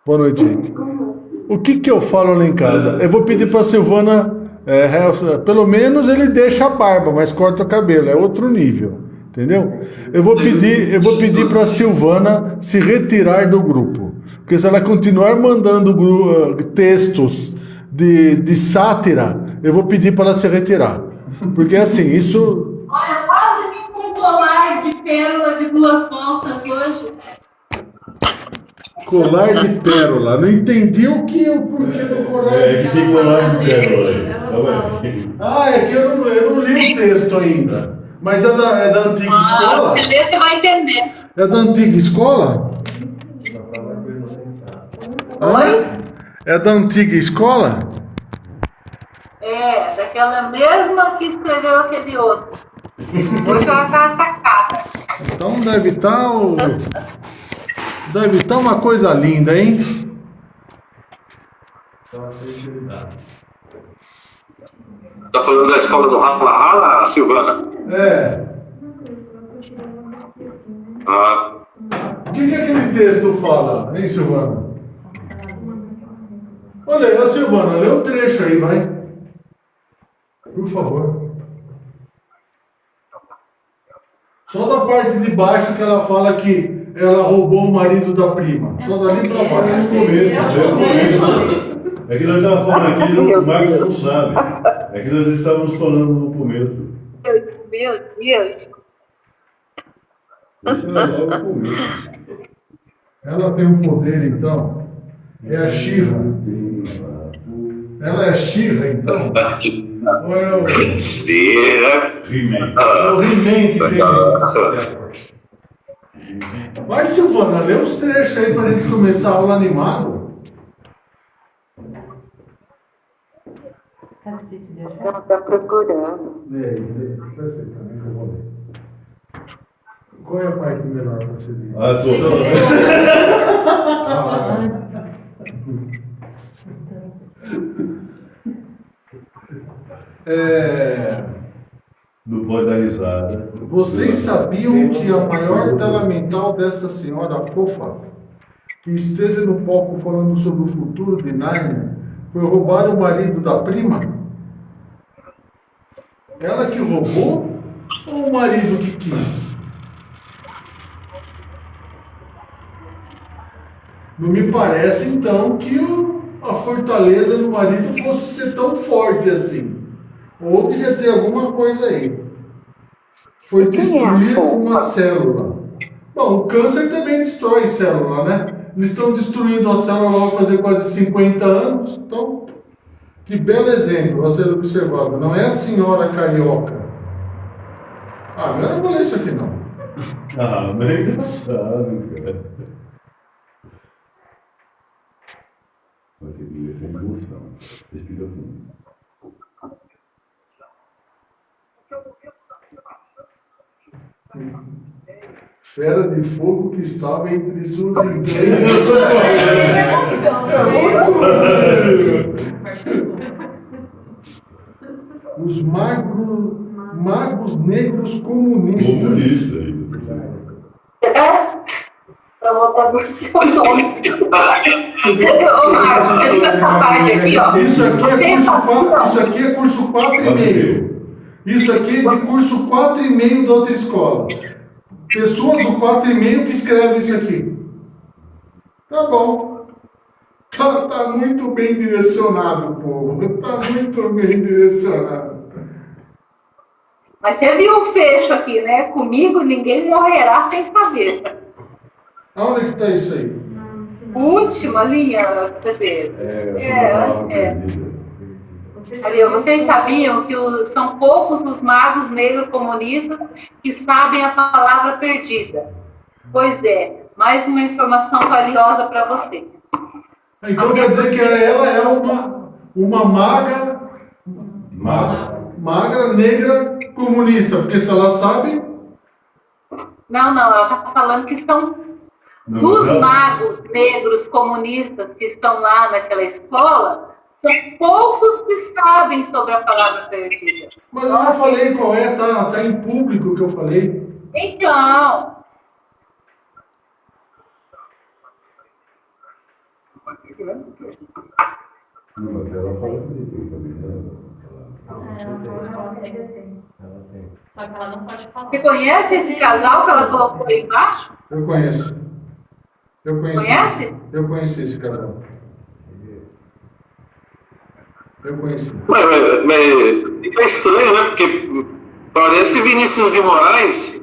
Boa noite, gente. O que eu falo lá em casa? Eu vou pedir para a Silvana, pelo menos ele deixa a barba, mas corta o cabelo, é outro nível, entendeu? Eu vou pedir para a Silvana se retirar do grupo, porque se ela continuar mandando textos de sátira, eu vou pedir para ela se retirar, porque assim, isso... Olha, quase vim com um colar de pérola de 2 voltas hoje. Colar de pérola. Não entendi o porquê do colar de pérola. É que tem colar de pérola aí. É que eu não li o texto ainda. Mas é da antiga escola? Você lê, você vai entender. É da antiga escola? Oi? É da antiga escola? É, daquela mesma que escreveu aquele outro. Hoje ela tá atacada. Então deve estar uma coisa linda, hein? São as atividades. Tá falando da escola do Rala, Silvana? É. Ah, O que aquele texto fala, hein, Silvana? Olha, Silvana, lê um trecho aí, vai. Por favor. Só da parte de baixo que ela fala que ela roubou o marido da prima. Só dali pra baixo. É no começo. É que nós estávamos falando aqui, o Marcos não sabe. É que nós estávamos falando no começo. Meu Deus. Esse é logo o começo. Ela tem um poder, então. É a Xirra. Ela é a Xirra, então. Ou é o He-Man. He-Man. He-Man que tem. Vai, Silvana, lê uns trechos aí pra gente começar a aula animado. Ela tá procurando. Lê aí, perfeitamente, eu vou ler. Qual é a parte melhor pra você ler? Não pode dar risada. Vocês sabiam que a maior tela mental dessa senhora fofa, que esteve no palco falando sobre o futuro de Nárnia, foi roubar o marido da prima? Ela que roubou ou o marido que quis? Não me parece, então, que a fortaleza do marido fosse ser tão forte assim. Ou devia ter alguma coisa aí. Foi destruir uma célula. Bom, o câncer também destrói célula, né? Eles estão destruindo a célula vai fazer quase 50 anos. Então, que belo exemplo a ser observado. Não é a senhora carioca. Eu não vou ler isso aqui, não. Mas é engraçado, cara. Vai ter que ler com emoção. Respira fundo. Fera de fogo que estava entre suas entranhas. Os magos negros comunistas. Comunista. Pra botar no seu nome. Ô, Marcos, você viu essa parte aqui, ó? Isso aqui é curso 4,5. Isso aqui é de curso 4,5 da outra escola. Pessoas do 4,5 que escrevem isso aqui. Tá bom. Tá muito bem direcionado, povo. Tá muito bem direcionado. Mas você viu o fecho aqui, né? Comigo ninguém morrerá sem saber. Aonde que tá isso aí? Última linha, quer dizer. Ali, vocês sabiam que são poucos os magos negros comunistas que sabem a palavra perdida. Pois é, mais uma informação valiosa para você. Então quer dizer que ela é uma magra negra comunista, porque se ela sabe... Não, ela está falando que são dos magos negros comunistas que estão lá naquela escola... São poucos que sabem sobre a palavra perdida. Mas eu já falei qual é, tá em público que eu falei. Então. Não, mas ela fala que tem também, né? Ela tem. Só que ela não pode falar. Você conhece esse casal que ela colocou aí embaixo? Eu conheço. Conhece? Eu conheci esse casal. Eu conheci. Mas é estranho, né? Porque parece Vinícius de Moraes.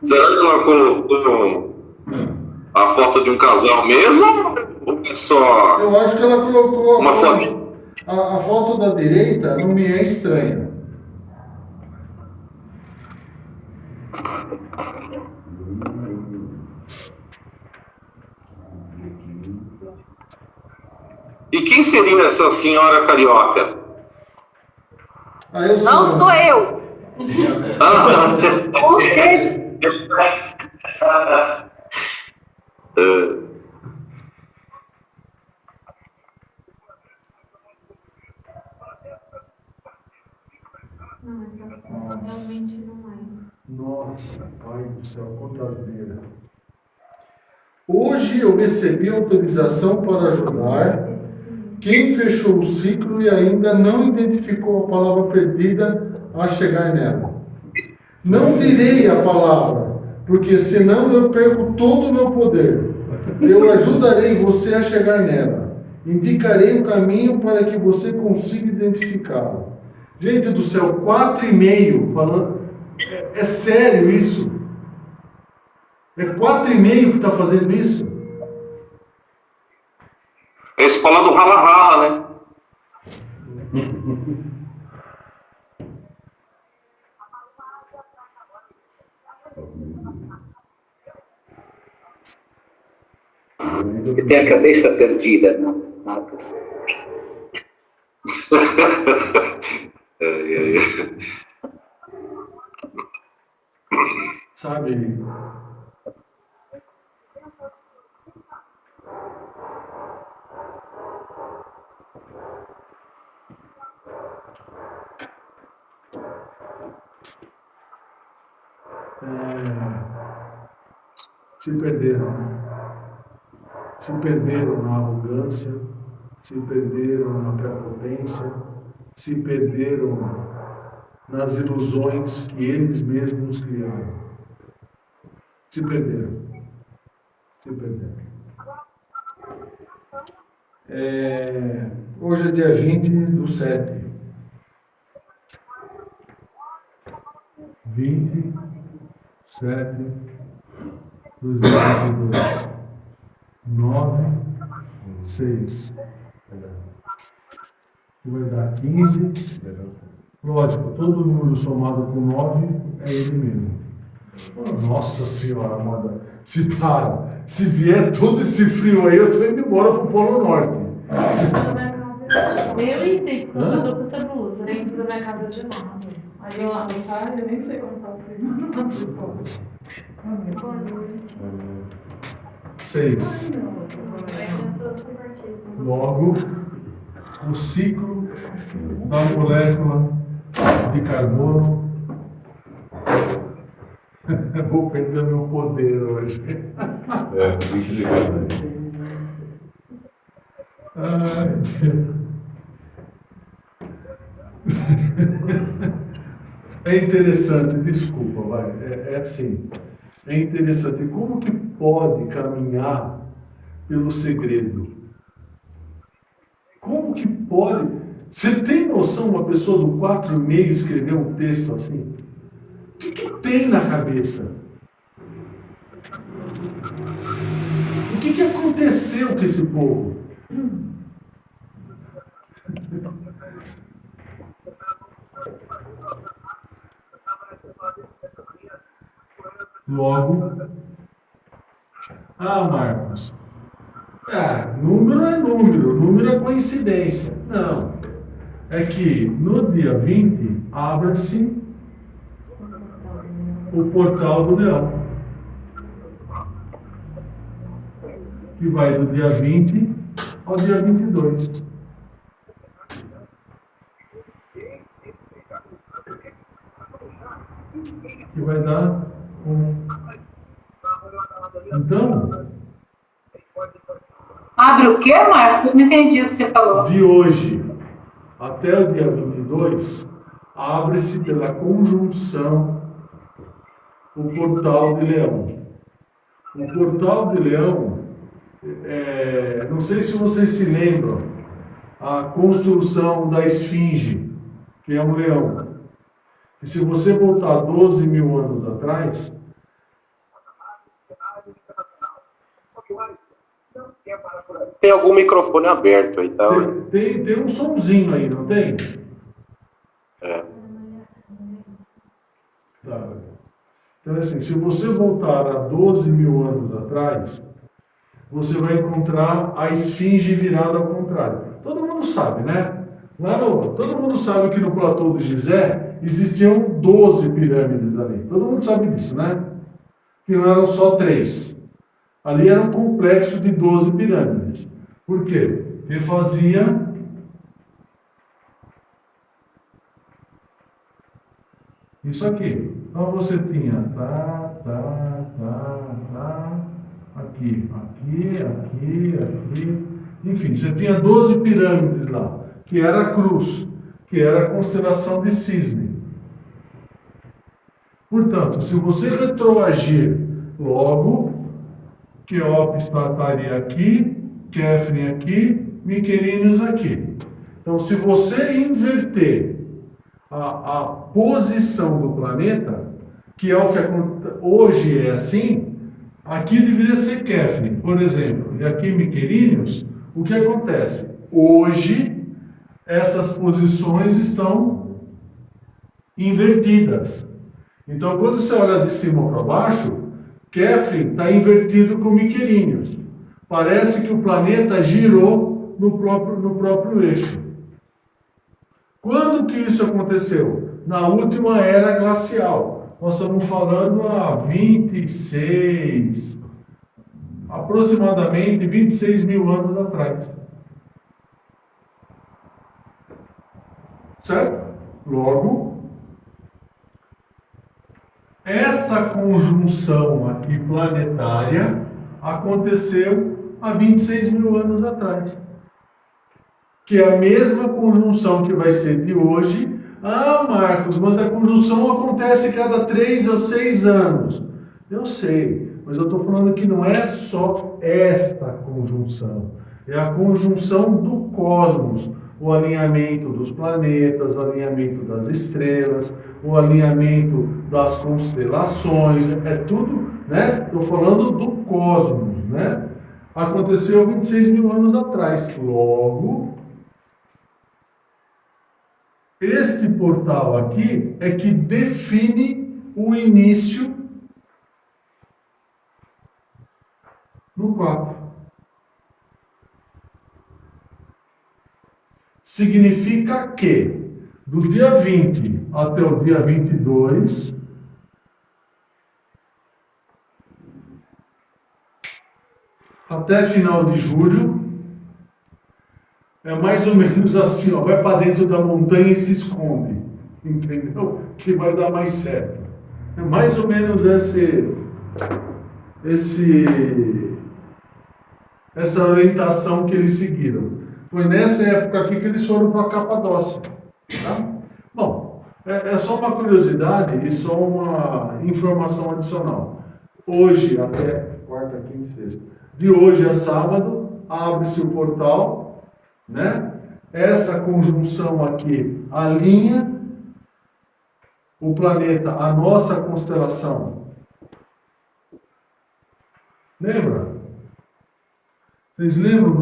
Será que ela colocou a foto de um casal mesmo? Ou é só Eu acho que ela colocou uma foto. foto? A foto da direita não me é estranha. E quem seria essa senhora carioca? Eu sou. Não sou eu. Ah, Ou seja, Não, mas realmente não é. Nossa, pai do céu, contadeira. Hoje eu recebi autorização para ajudar quem fechou o ciclo e ainda não identificou a palavra perdida a chegar nela. Não virei a palavra, porque senão eu perco todo o meu poder. Eu ajudarei você a chegar nela. Indicarei o caminho para que você consiga identificá-la. Gente do céu, 4,5 falando. É sério isso? É 4,5 que está fazendo isso? é a escola do rala-rala, né? Você tem a cabeça perdida, não, Marcos? Sabe? Se perderam. Se perderam na arrogância, se perderam na prepotência, se perderam nas ilusões que eles mesmos criaram. Se perderam. Se perderam. Hoje é dia 20/7. 20/7/2022. 9/6. Vai dar 15. Lógico, todo número somado com 9 é ele mesmo. Nossa Senhora, amada. Se vier todo esse frio aí, eu tô indo embora pro Polo Norte. Eu entendo, eu sou do puta blusa, dentro da minha casa de lado. Aí eu saio, eu nem sei como tá o frio. Tipo. 6. Logo, o ciclo da molécula de carbono. Eu vou perder meu poder hoje. Bicho de carne. Ai, Deus. É interessante, desculpa, vai. É assim. É interessante. Como que pode caminhar pelo segredo? Como que pode? Você tem noção uma pessoa do 4,5 escrever um texto assim? O que tem na cabeça? O que aconteceu com esse povo? Logo, Marcos, número é coincidência. Não, é que no dia 20 abre-se o portal do leão, que vai do dia 20 ao dia 22. Que vai dar um. Então, Abre o quê, Marcos? Eu não entendi o que você falou. De hoje até o dia 22, abre-se pela conjunção o Portal de Leão. O Portal de Leão, não sei se vocês se lembram, a construção da Esfinge, que é um leão. E se você voltar 12 mil anos atrás, Tem algum microfone aberto aí, tá? tem um sonzinho aí, não tem? É. Tá. Então, assim, se você voltar a 12 mil anos atrás, você vai encontrar a esfinge virada ao contrário. Todo mundo sabe, né? Todo mundo sabe que no platô de Gizé existiam 12 pirâmides ali. Todo mundo sabe disso, né? Que não eram só 3. Ali era um complexo de 12 pirâmides. Por quê? Porque fazia isso aqui. Então você tinha aqui. Enfim, você tinha 12 pirâmides lá, que era a cruz, que era a constelação de Cisne. Portanto, se você retroagir logo, Quéops estaria aqui, Kéfren aqui, Miquerinos aqui. Então, se você inverter a posição do planeta, que é o que hoje é assim, aqui deveria ser Kéfren, por exemplo, e aqui Miquerinos, o que acontece? Hoje, essas posições estão invertidas. Então, quando você olha de cima para baixo, Kéfren está invertido com Miquerinos. Parece que o planeta girou no próprio eixo. Quando que isso aconteceu? Na última era glacial. Nós estamos falando há aproximadamente 26 mil anos atrás. Certo? Logo, esta conjunção aqui planetária aconteceu há 26 mil anos atrás. Que é a mesma conjunção que vai ser de hoje. Ah, Marcos, mas a conjunção acontece cada 3 ou 6 anos. Eu sei, mas eu estou falando que não é só esta conjunção. É a conjunção do cosmos. O alinhamento dos planetas, o alinhamento das estrelas, o alinhamento das constelações, é tudo, né? Estou falando do cosmos, né? Aconteceu 26 mil anos atrás. Logo, este portal aqui é que define o início no 4. Significa que do dia 20 até o dia 22, até final de julho, é mais ou menos assim, ó, vai para dentro da montanha e se esconde, entendeu? Que vai dar mais certo. É mais ou menos essa orientação que eles seguiram. Foi nessa época aqui que eles foram para a Capadócia. Tá? Bom, é só uma curiosidade e só uma informação adicional. Hoje, até quarta, quinta, sexta, de hoje a sábado, abre-se o portal, né? Essa conjunção aqui alinha o planeta, a nossa constelação. Lembra? Vocês lembram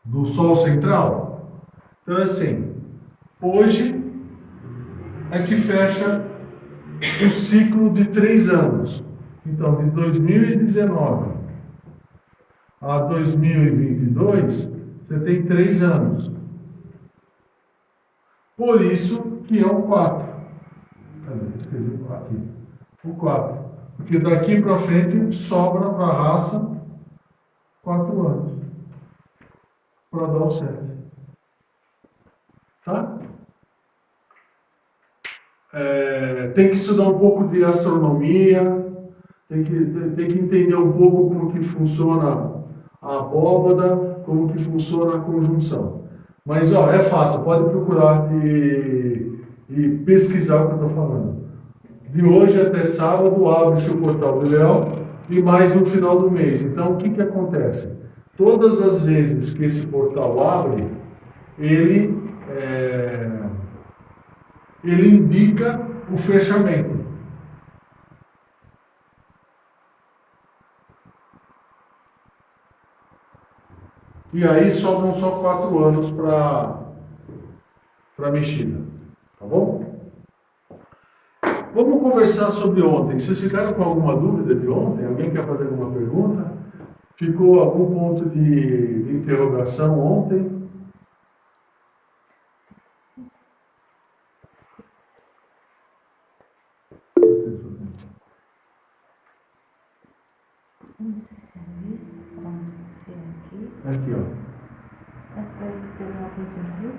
do Sol central? Então, assim, hoje é que fecha o ciclo de 3 anos. Então, de 2019 a 2022, você tem 3 anos. Por isso que é o 4. Escrevi aqui. O 4. Porque daqui para frente sobra para a raça 4 anos. Para dar o 7. Tá? Tem que estudar um pouco de astronomia, Tem que entender um pouco como que funciona a abóbada, como que funciona a conjunção. Mas, ó, é fato, pode procurar e pesquisar o que eu estou falando. De hoje até sábado, abre-se o portal do Leão e mais no final do mês. Então, o que que acontece? Todas as vezes que esse portal abre, ele indica o fechamento. E aí sobram só 4 anos para mexida. Tá bom? Vamos conversar sobre ontem. Vocês ficaram com alguma dúvida de ontem? Alguém quer fazer alguma pergunta? Ficou algum ponto de interrogação ontem? Aqui, ó.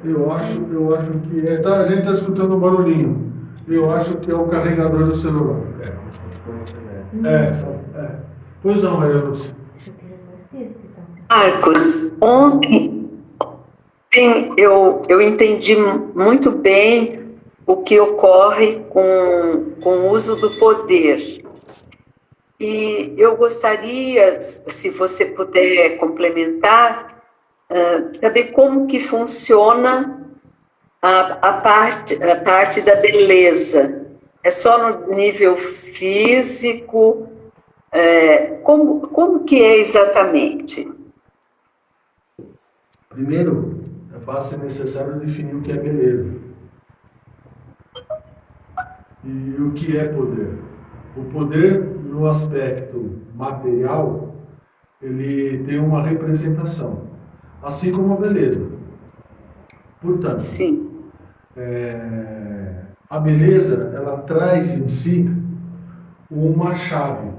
Eu acho que é. Tá, a gente está escutando um barulhinho. Eu acho que é o carregador do celular. Pois não, Maria Lúcia. Marcos, ontem eu entendi muito bem o que ocorre com o uso do poder. E eu gostaria, se você puder complementar, saber como que funciona a parte da beleza. É só no nível físico? Como que é exatamente? Primeiro, vai ser necessário definir o que é beleza. E o que é poder. O poder, no aspecto material, ele tem uma representação, assim como a beleza. Portanto, Sim. A beleza, ela traz em si uma chave.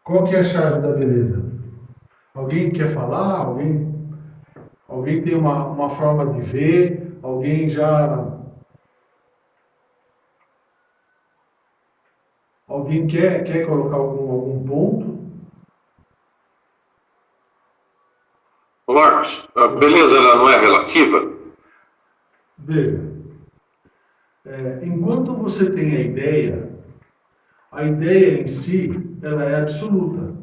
Qual que é a chave da beleza? Alguém quer falar? Alguém tem uma forma de ver? Alguém já... Alguém quer colocar algum ponto? Marcos, a beleza ela não é relativa? Veja, enquanto você tem a ideia em si, ela é absoluta.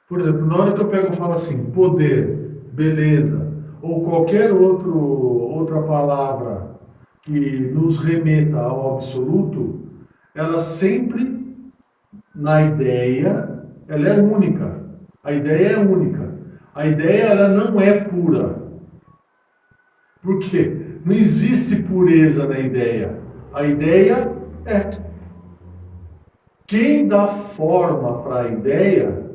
Por exemplo, na hora que eu pego e falo assim, poder, beleza, ou qualquer outra palavra que nos remeta ao absoluto, ela sempre, na ideia, ela é única. A ideia é única. A ideia, ela não é pura. Por quê? Não existe pureza na ideia. A ideia é. Quem dá forma para a ideia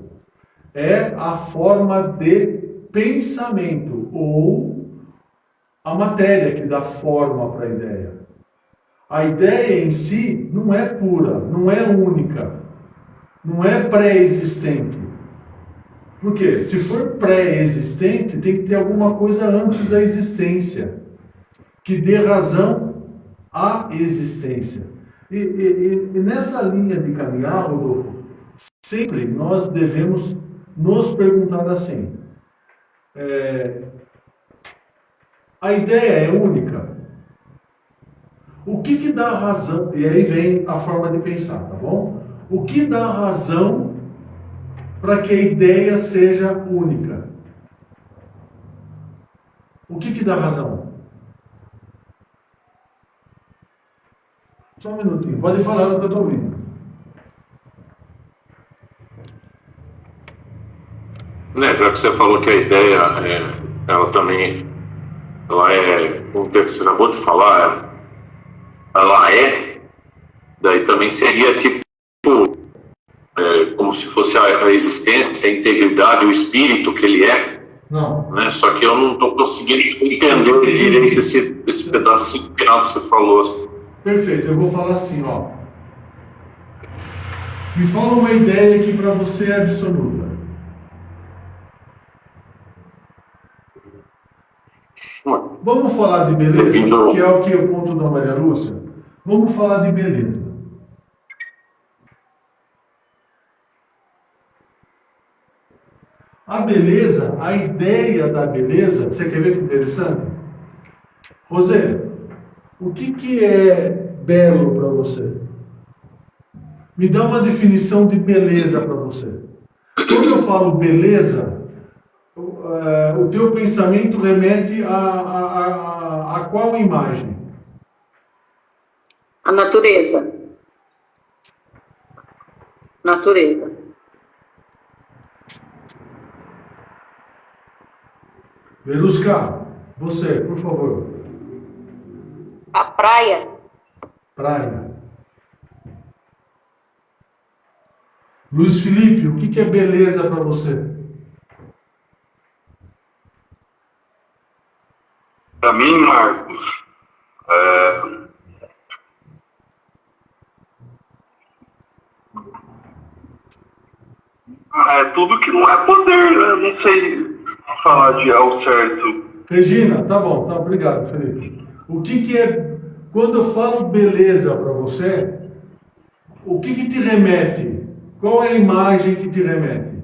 é a forma de pensamento, ou a matéria que dá forma para a ideia. A ideia em si não é pura, não é única, não é pré-existente. Por quê? Se for pré-existente, tem que ter alguma coisa antes da existência, que dê razão à existência. E nessa linha de caminhar, Rodolfo, sempre nós devemos nos perguntar assim, a ideia é única? O que dá razão? E aí vem a forma de pensar, tá bom? O que dá razão para que a ideia seja única? O que dá razão? Só um minutinho, pode falar no que eu estou ouvindo. Né, já que você falou que a ideia, ela também, ela é, como você acabou de falar, daí também seria tipo, como se fosse a existência, a integridade, o espírito que ele é. Não. Né? Só que eu não estou conseguindo entender direito esse pedacinho final que você falou. Assim. Perfeito, eu vou falar assim, ó. Me fala uma ideia que para você é absoluta. Vamos falar de beleza, que é o que é o ponto da Maria Lúcia? Vamos falar de beleza. A beleza, a ideia da beleza, você quer ver que interessante? Rosé, o que é belo para você? Me dá uma definição de beleza para você. Quando eu falo beleza, o teu pensamento remete a qual imagem? A natureza. Natureza. Verusca, você, por favor. A praia. Praia. Luiz Felipe, o que é beleza para você? Para mim, Marcos, é tudo que não é poder, né? Não sei falar de ao certo. Regina, tá bom, tá, obrigado, Felipe. O que é, quando eu falo beleza para você, o que te remete? Qual é a imagem que te remete?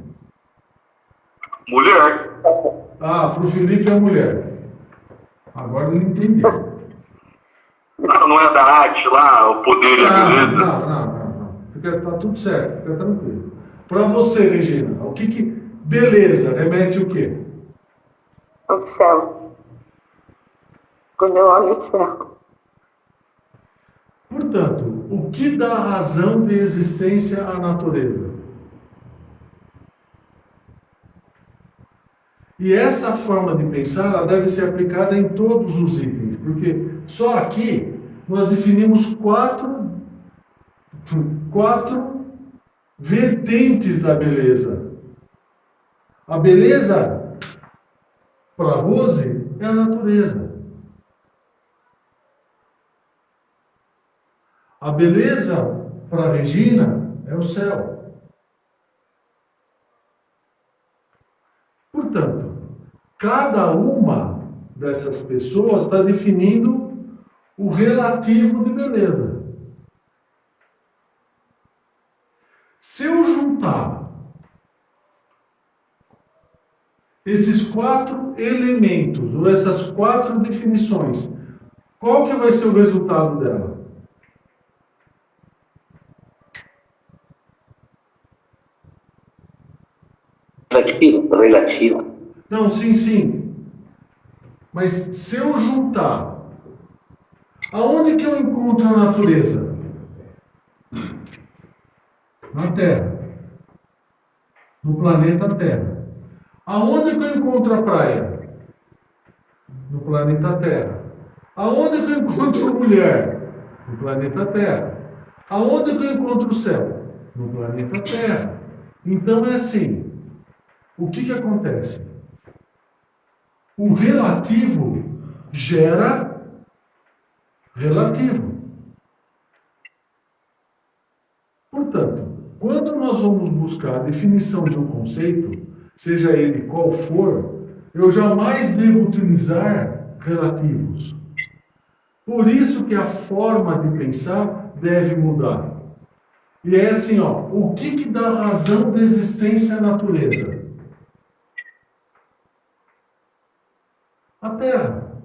Mulher. Ah, para o Felipe é mulher. Agora ele entendeu. Não é da arte lá, o poder e a beleza? Não. Tá tudo certo, fica tranquilo. Para você, Regina, o que beleza remete o quê? O céu. Quando eu olho o céu. Portanto, o que dá razão de existência à natureza? E essa forma de pensar, ela deve ser aplicada em todos os itens, porque só aqui nós definimos quatro vertentes da beleza. A beleza, para Rose, é a natureza. A beleza, para Regina, é o céu. Portanto, cada uma dessas pessoas está definindo o relativo de beleza. Se eu juntar esses quatro elementos, ou essas quatro definições, qual que vai ser o resultado dela? Relativa. Não, sim. Mas se eu juntar, aonde que eu encontro a natureza? Na Terra. No planeta Terra. Aonde que eu encontro a praia? No planeta Terra. Aonde que eu encontro mulher? No planeta Terra. Aonde que eu encontro o céu? No planeta Terra. Então é assim. O que acontece? O relativo gera relativo. Portanto, quando nós vamos buscar a definição de um conceito, seja ele qual for, eu jamais devo utilizar relativos. Por isso que a forma de pensar deve mudar. E é assim, o que dá razão de existência à natureza? A Terra.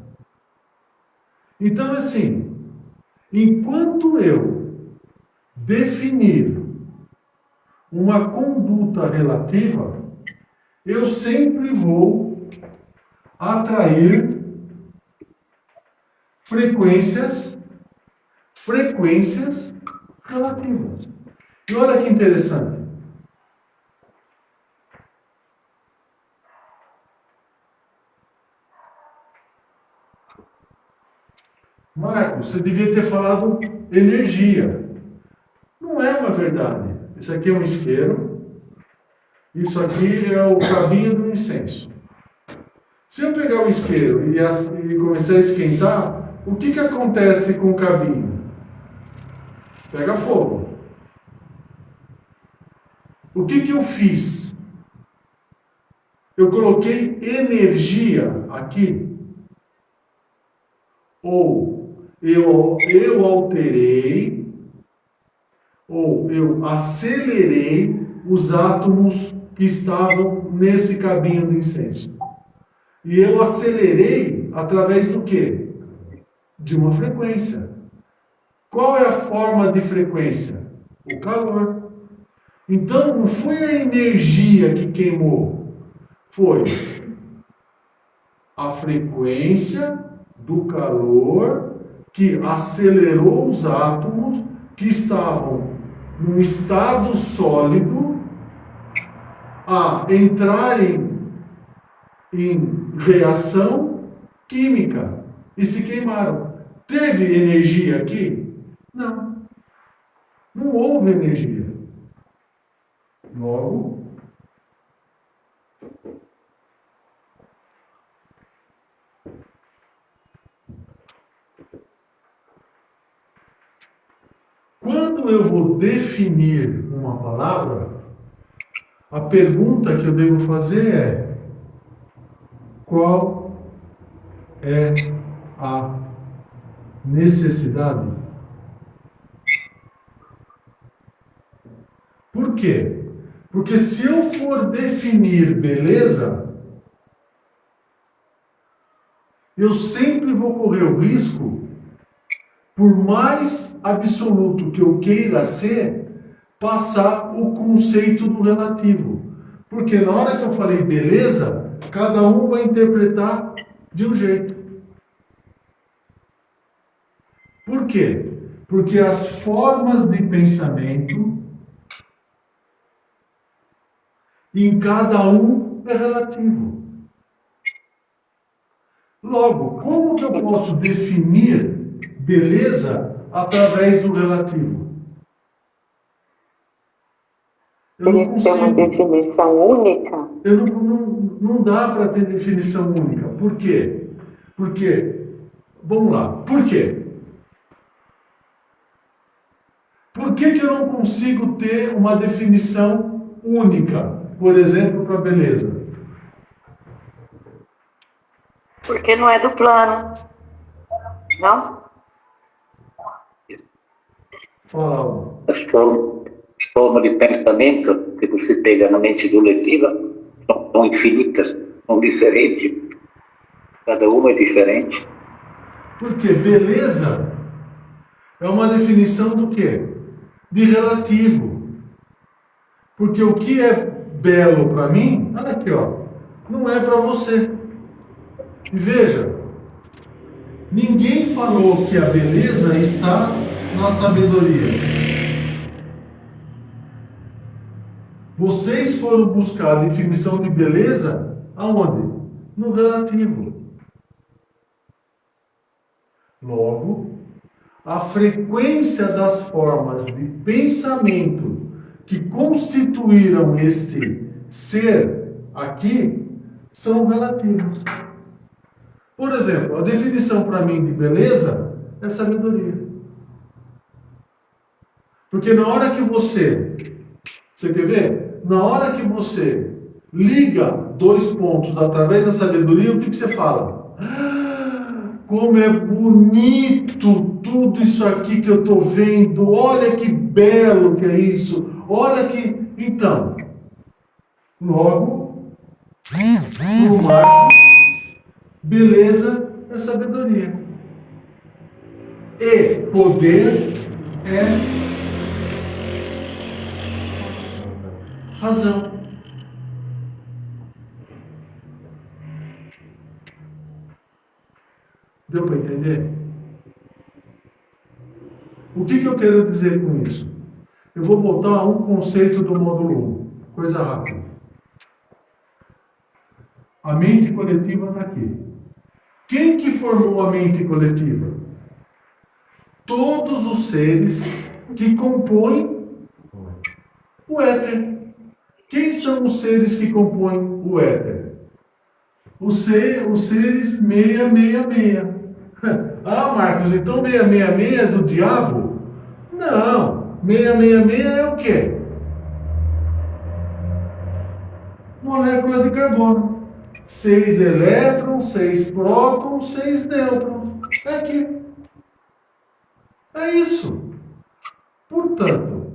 Então, assim, enquanto eu definir uma conduta relativa, eu sempre vou atrair frequências relativas. E olha que interessante. Marcos, você devia ter falado energia. Não é uma verdade. Isso aqui é um isqueiro. Isso aqui é o cabinho do incenso. Se eu pegar o isqueiro e começar a esquentar, o que acontece com o cabinho? Pega fogo. O que eu fiz? Eu coloquei energia aqui. ou eu alterei, ou eu acelerei os átomos que estavam nesse cabinho do incenso. E eu acelerei através do quê? De uma frequência. Qual é a forma de frequência? O calor. Então, não foi a energia que queimou, foi a frequência do calor que acelerou os átomos que estavam num estado sólido a entrarem em reação química e se queimaram. Teve energia aqui? Não. Não houve energia. Logo, quando eu vou definir uma palavra, a pergunta que eu devo fazer é: qual é a necessidade? Por quê? Porque se eu for definir beleza, eu sempre vou correr o risco, por mais absoluto que eu queira ser, passar o conceito do relativo. Porque na hora que eu falei beleza, cada um vai interpretar de um jeito. Por quê? Porque as formas de pensamento em cada um é relativo. Logo, como que eu posso definir beleza através do relativo? Eu não Teria que ter uma consigo. definição única? Não dá para ter definição única. Por quê? Porque, vamos lá, por quê? Por que eu não consigo ter uma definição única, por exemplo, para beleza? Porque não é do plano. Não? Fala, Alma. As formas de pensamento que você pega na mente coletiva são infinitas, são diferentes. Cada uma é diferente. Porque beleza é uma definição do quê? De relativo. Porque o que é belo para mim, olha aqui, ó, não é para você. E veja, ninguém falou que a beleza está na sabedoria. Vocês foram buscar a definição de beleza aonde? No relativo. Logo, a frequência das formas de pensamento que constituíram este ser aqui são relativos. Por exemplo, a definição para mim de beleza é sabedoria. Porque na hora que você quer ver? Na hora que você liga dois pontos através da sabedoria, o que você fala? Como é bonito tudo isso aqui que eu estou vendo, olha que belo que é isso, olha que... Então, logo, no Marco, beleza é sabedoria. E poder é razão. Deu para entender? O que eu quero dizer com isso? Eu vou botar um conceito do módulo 1. Coisa rápida. A mente coletiva está aqui. Quem que formou a mente coletiva? Todos os seres que compõem o éter. Quem são os seres que compõem o éter? Os seres 666. Ah, Marcos, então 666 é do diabo? Não, 666 é o quê? Molécula de carbono. 6 elétrons, 6 prótons, 6 nêutrons. É aqui. É isso. Portanto,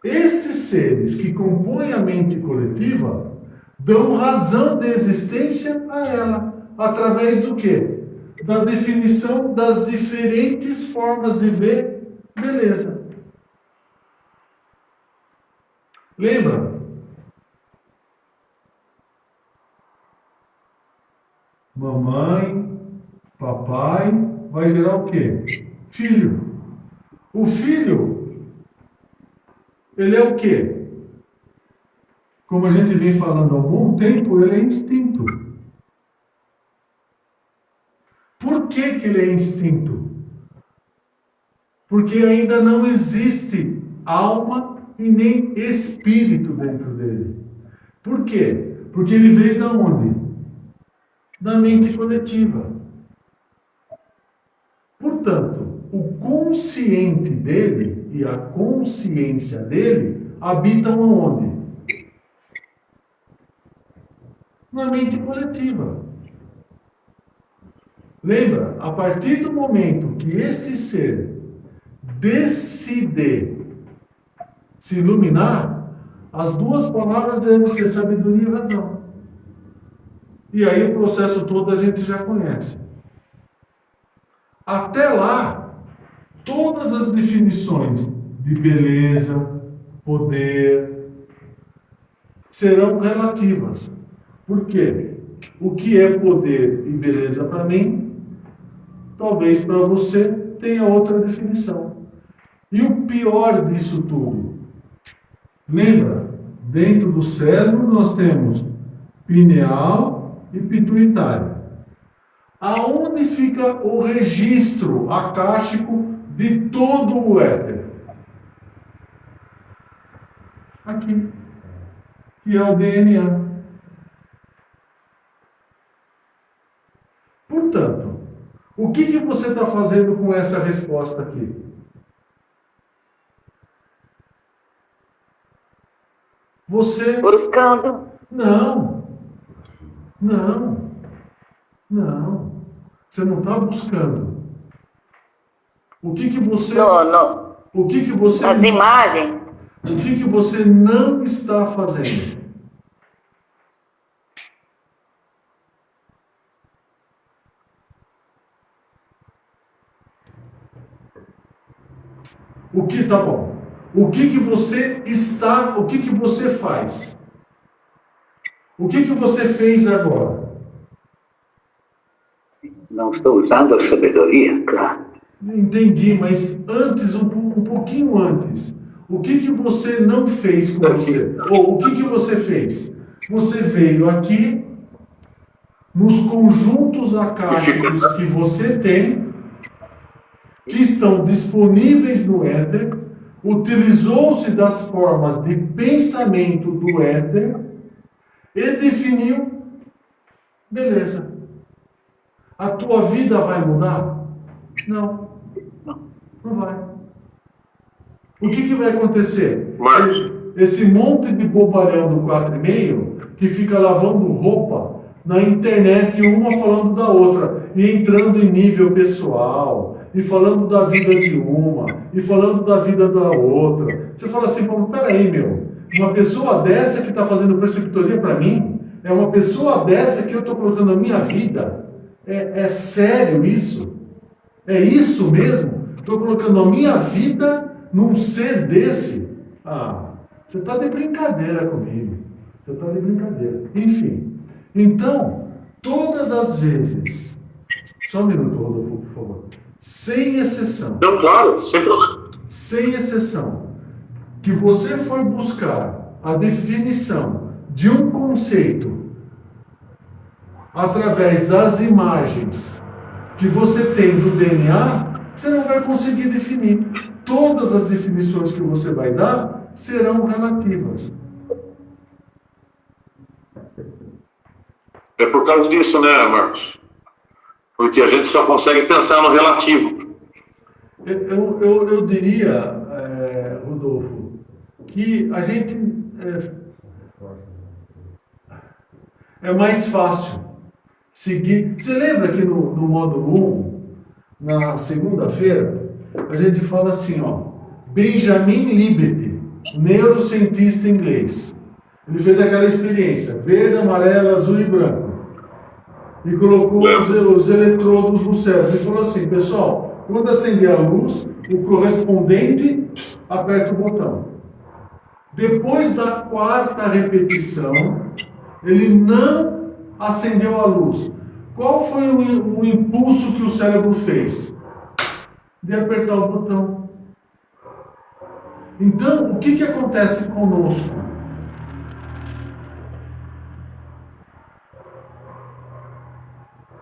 estes seres que compõem a mente coletiva dão razão de existência a ela. Através do quê? Da definição das diferentes formas de ver beleza. Lembra? Mamãe, papai, vai gerar o quê? Filho. O filho, ele é o quê? Como a gente vem falando há um bom tempo, ele é instinto. Por que que ele é instinto? Porque ainda não existe alma e nem espírito dentro dele. Por quê? Porque ele veio da onde? Da mente coletiva. Portanto, o consciente dele e a consciência dele habitam aonde? Na mente coletiva. Lembra? A partir do momento que este ser decide se iluminar, as duas palavras devem ser sabedoria e razão. E aí o processo todo a gente já conhece. Até lá, todas as definições de beleza, poder, serão relativas. Por quê? O que é poder e beleza para mim, talvez para você tenha outra definição. E o pior disso tudo, lembra? Dentro do cérebro nós temos pineal e pituitário. Aonde fica o registro acástico de todo o éter? Aqui, que é o DNA. Portanto, o que você está fazendo com essa resposta aqui? Você... Buscando. Não. Você não está buscando. O que você... Não. O que você... As imagens. O que você não está fazendo? O que tá bom? O que você está, o que você faz? O que você fez agora? Não estou usando a sabedoria, claro. Entendi, mas antes, um pouquinho antes, o que você não fez com você? Ou o que você fez? Você veio aqui, nos conjuntos acásticos que você tem, que estão disponíveis no éter, utilizou-se das formas de pensamento do éter e definiu, beleza. A tua vida vai mudar? Não vai. O que vai acontecer? Marcos. Esse monte de bobalhão do 4,5 que fica lavando roupa na internet, uma falando da outra, e entrando em nível pessoal, e falando da vida de uma, e falando da vida da outra. Você fala assim, peraí, uma pessoa dessa que está fazendo preceptoria para mim, é uma pessoa dessa que eu estou colocando a minha vida? É sério isso? É isso mesmo? Estou colocando a minha vida num ser desse? Você está de brincadeira comigo. Você está de brincadeira. Enfim. Então, todas as vezes, só um minuto, Rodolfo, por favor. Sem exceção. Não, claro, sem problema. Sem exceção, que você for buscar a definição de um conceito através das imagens que você tem do DNA, você não vai conseguir definir. Todas as definições que você vai dar serão relativas. É por causa disso, né, Marcos? Porque a gente só consegue pensar no relativo. Eu diria, Rodolfo, que a gente é mais fácil seguir. Você lembra que no módulo 1 na segunda-feira, a gente fala assim, ó, Benjamin Libet, neurocientista inglês. Ele fez aquela experiência, verde, amarelo, azul e branco. E colocou os eletrodos no cérebro. Ele falou assim, pessoal, quando acender a luz, o correspondente aperta o botão. Depois da 4ª repetição, ele não acendeu a luz. Qual foi o impulso que o cérebro fez? De apertar o botão. Então, o que acontece conosco?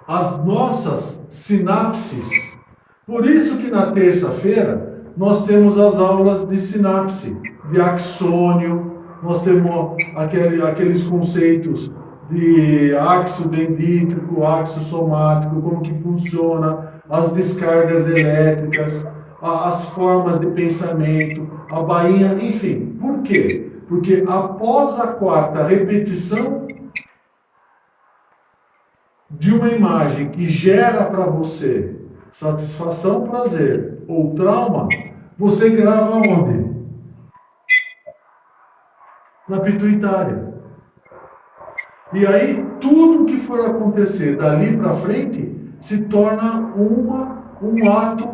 As nossas sinapses. Por isso que na terça-feira nós temos as aulas de sinapse, de axônio, nós temos aqueles conceitos de axo dendrítico, axo somático, como que funciona, as descargas elétricas, as formas de pensamento, a bainha, enfim. Por quê? Porque após a 4ª repetição de uma imagem que gera para você satisfação, prazer ou trauma, você grava onde? Na pituitária. E aí, tudo que for acontecer dali para frente se torna um ato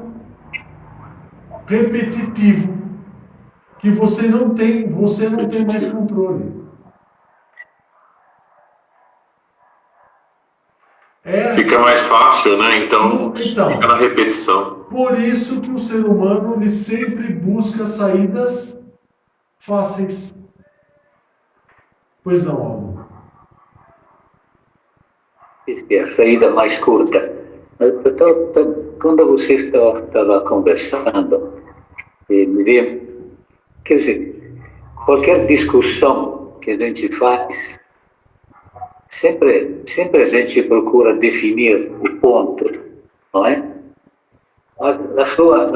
repetitivo que você não tem mais controle. Fica mais fácil, né? Então, fica na repetição. Por isso que o ser humano ele sempre busca saídas fáceis. Pois não, Aldo? É a saída mais curta. Quando você estava conversando, me veio, quer dizer, qualquer discussão que a gente faz, sempre a gente procura definir o ponto, não é? Mas na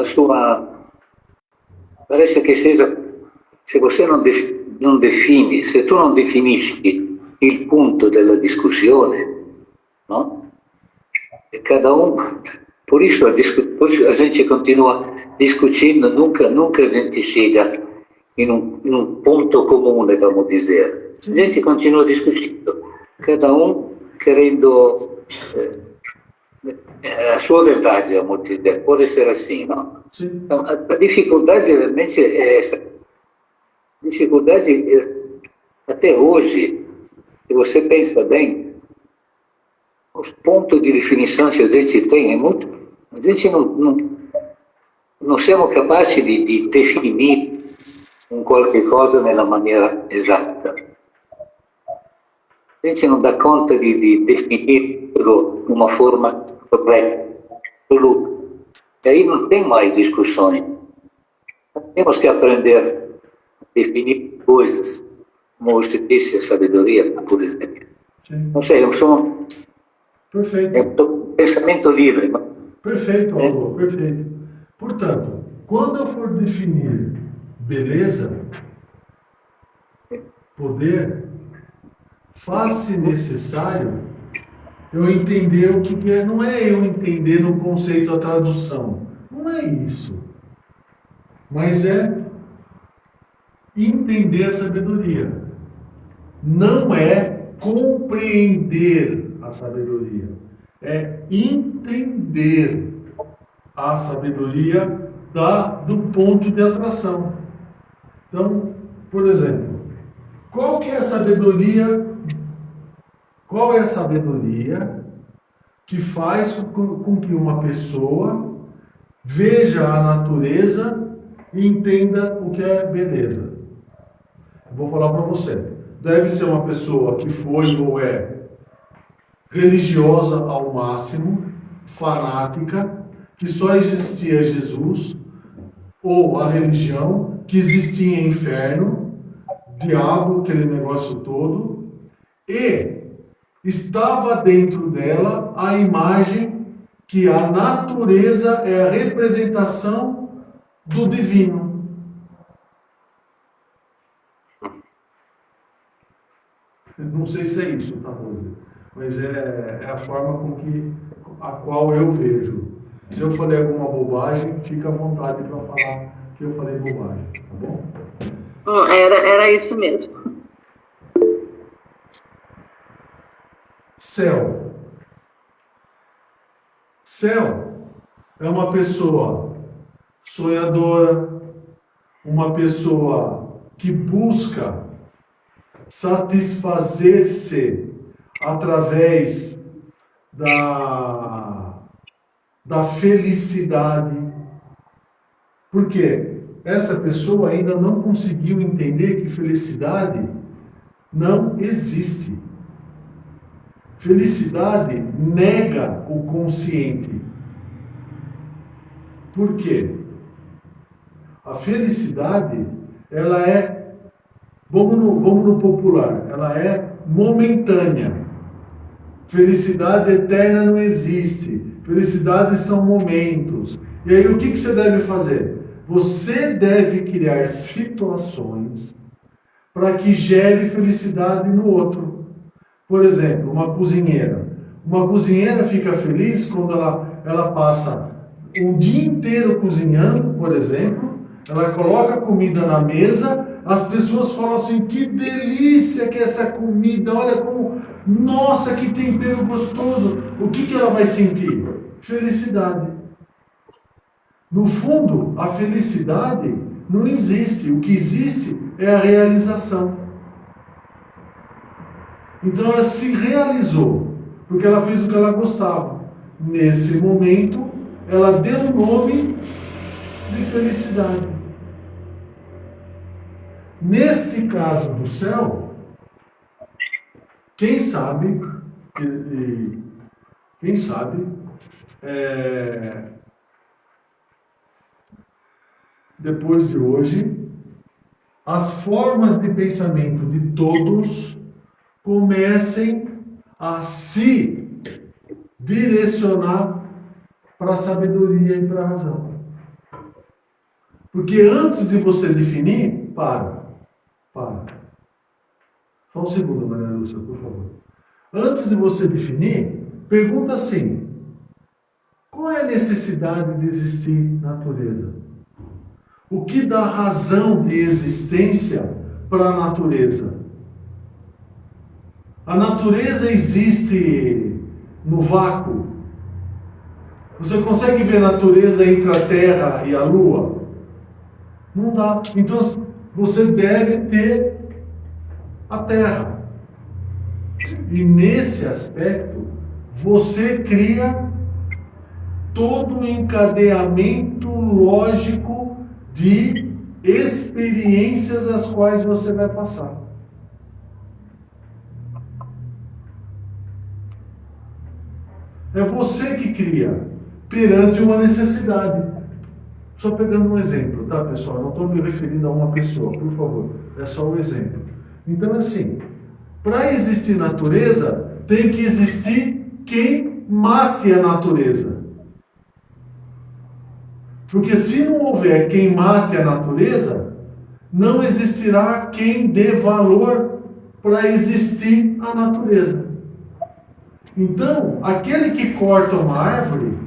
sua parece que seja, se você não define, se tu não definisci il punto della discussione, no? E cada por isso a gente continua discutindo, nunca a gente chega in un ponto comune, vamos dizer. A gente continua discutindo, cada querendo a sua verdade, vamos dizer, pode ser assim, não? Então, a dificuldade realmente é essa. A dificuldade até hoje, se você pensa bem, os pontos de definição que a gente tem é muito. A gente não somos capazes de definir qualquer coisa na maneira exata. A gente não dá conta de definir de uma forma correta. E aí não tem mais discussões. Temos que aprender a definir coisas, como justiça e sabedoria, por exemplo. Sim. Não sei, eu sou Perfeito. Pensamento livre. Mas... Perfeito, Aldo, perfeito. Portanto, quando eu for definir beleza, poder, faz-se necessário eu entender o que é. Não é eu entender no conceito a tradução. Não é isso. Mas é entender a sabedoria. Não é compreender a sabedoria. É entender a sabedoria do ponto de atração. Então, por exemplo, qual é a sabedoria que faz com que uma pessoa veja a natureza e entenda o que é beleza? Eu vou falar para você. Deve ser uma pessoa que foi ou é religiosa ao máximo, fanática, que só existia Jesus, ou a religião, que existia inferno, diabo, aquele negócio todo, e estava dentro dela a imagem que a natureza é a representação do divino. Não sei se é isso, tá, Rose? Mas é a forma a qual eu vejo. Se eu falei alguma bobagem, fica à vontade para falar que eu falei bobagem, tá bom? Era isso mesmo. Céu. Céu é uma pessoa sonhadora, uma pessoa que busca satisfazer-se através da felicidade. Por quê? Essa pessoa ainda não conseguiu entender que felicidade não existe. Felicidade nega o consciente. Por quê? A felicidade, ela é, vamos no popular, ela é momentânea. Felicidade eterna não existe. Felicidade são momentos. E aí o que você deve fazer? Você deve criar situações para que gere felicidade no outro. Por exemplo, uma cozinheira. Uma cozinheira fica feliz quando ela passa um dia inteiro cozinhando, por exemplo, ela coloca a comida na mesa, as pessoas falam assim, que delícia que é essa comida, olha como, nossa, que tempero gostoso. O que ela vai sentir? Felicidade. No fundo, a felicidade não existe. O que existe é a realização. Então ela se realizou, porque ela fez o que ela gostava. Nesse momento, ela deu o nome de felicidade. Neste caso do céu, quem sabe, depois de hoje, as formas de pensamento de todos comecem a se direcionar para a sabedoria e para a razão. Porque antes de você definir, para. Só um segundo, Maria Lúcia, por favor. Antes de você definir, pergunta assim: qual é a necessidade de existir natureza? O que dá razão de existência para a natureza? A natureza existe no vácuo? Você consegue ver a natureza entre a Terra e a Lua? Não dá. Então você deve ter a Terra. E nesse aspecto, você cria todo o encadeamento lógico de experiências as quais você vai passar. É você que cria perante uma necessidade. Só pegando um exemplo, tá, pessoal? Não estou me referindo a uma pessoa, por favor. É só um exemplo. Então, assim, para existir natureza, tem que existir quem mate a natureza. Porque se não houver quem mate a natureza, não existirá quem dê valor para existir a natureza. Então, aquele que corta uma árvore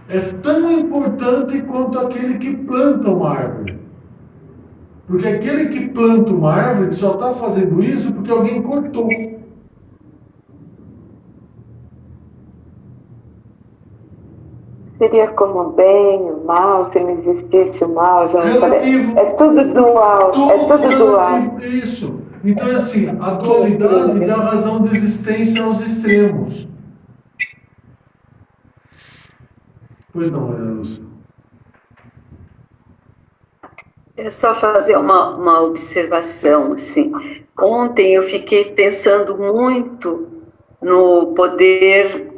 é tão importante quanto aquele que planta uma árvore. Porque aquele que planta uma árvore só está fazendo isso porque alguém cortou. Seria como o bem, o mal, se não existisse o mal, já não Relativo. É tudo dual. É tudo dual. Isso. Então, assim, a dualidade dá razão de existência aos extremos. Pois não, Maria Lúcia. É só fazer uma observação, assim. Ontem eu fiquei pensando muito no poder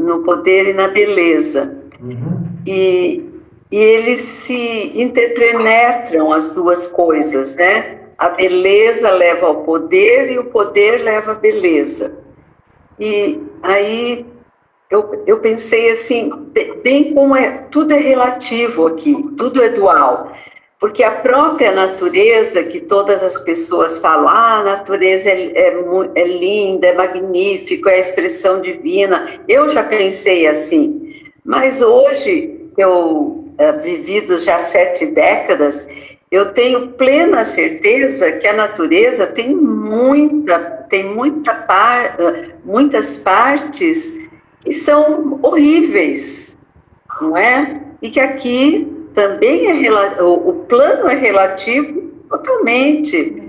e na beleza. Uhum. E eles se interpenetram, as duas coisas, né? A beleza leva ao poder e o poder leva à beleza. E aí eu pensei assim, bem como tudo é relativo aqui, tudo é dual. Porque a própria natureza, que todas as pessoas falam, a natureza é linda, é magnífico, é a expressão divina. Eu já pensei assim. Mas hoje vividos já 7 décadas, eu tenho plena certeza que a natureza tem muitas partes que são horríveis, não é? E que aqui também o plano é relativo totalmente.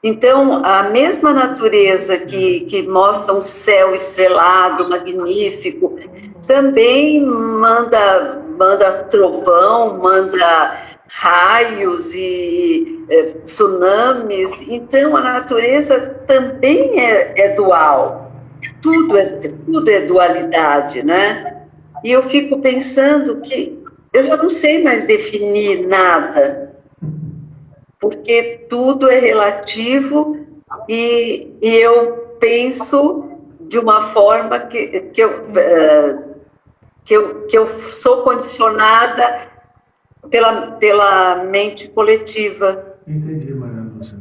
Então, a mesma natureza que mostra um céu estrelado, magnífico, também manda trovão, manda raios e tsunamis. Então, a natureza também é dual. Tudo é dualidade, né? E eu fico pensando que eu já não sei mais definir nada, porque tudo é relativo e eu penso de uma forma que eu sou condicionada pela mente coletiva. Entendi, Maria Lúcia,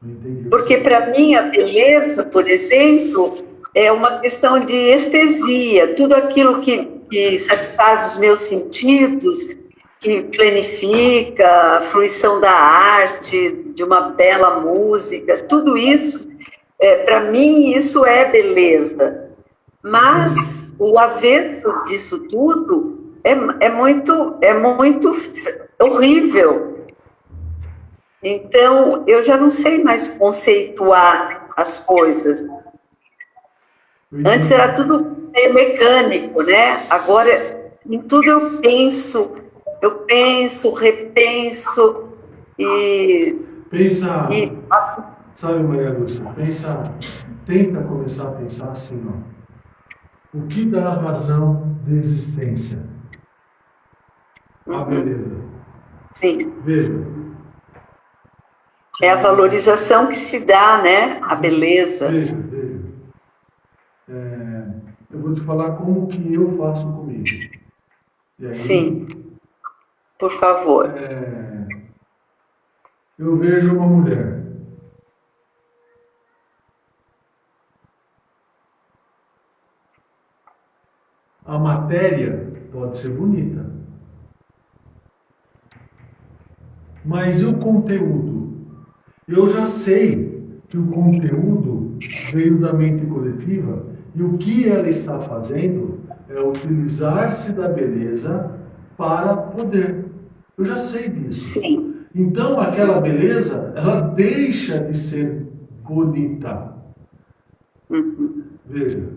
entendi. Porque para mim a beleza, por exemplo, é uma questão de estesia, tudo aquilo que satisfaz os meus sentidos, que planifica a fruição da arte, de uma bela música, tudo isso, para mim, isso é beleza. Mas o avesso disso tudo é muito horrível. Então, eu já não sei mais conceituar as coisas. Antes era tudo meio mecânico, né? Agora, em tudo eu penso, repenso e... Sabe, Maria Lúcia, tenta começar a pensar assim, ó. O que dá a razão de existência? A beleza. Sim. Veja. É a valorização que se dá, né? A beleza. Veja. Eu vou te falar como que eu faço comigo. E aí, sim. Por favor. Eu vejo uma mulher. A matéria pode ser bonita. Mas e o conteúdo? Eu já sei que o conteúdo veio da mente coletiva e o que ela está fazendo é utilizar-se da beleza para poder. Eu já sei disso. Sim. Então, aquela beleza, ela deixa de ser bonita. Veja,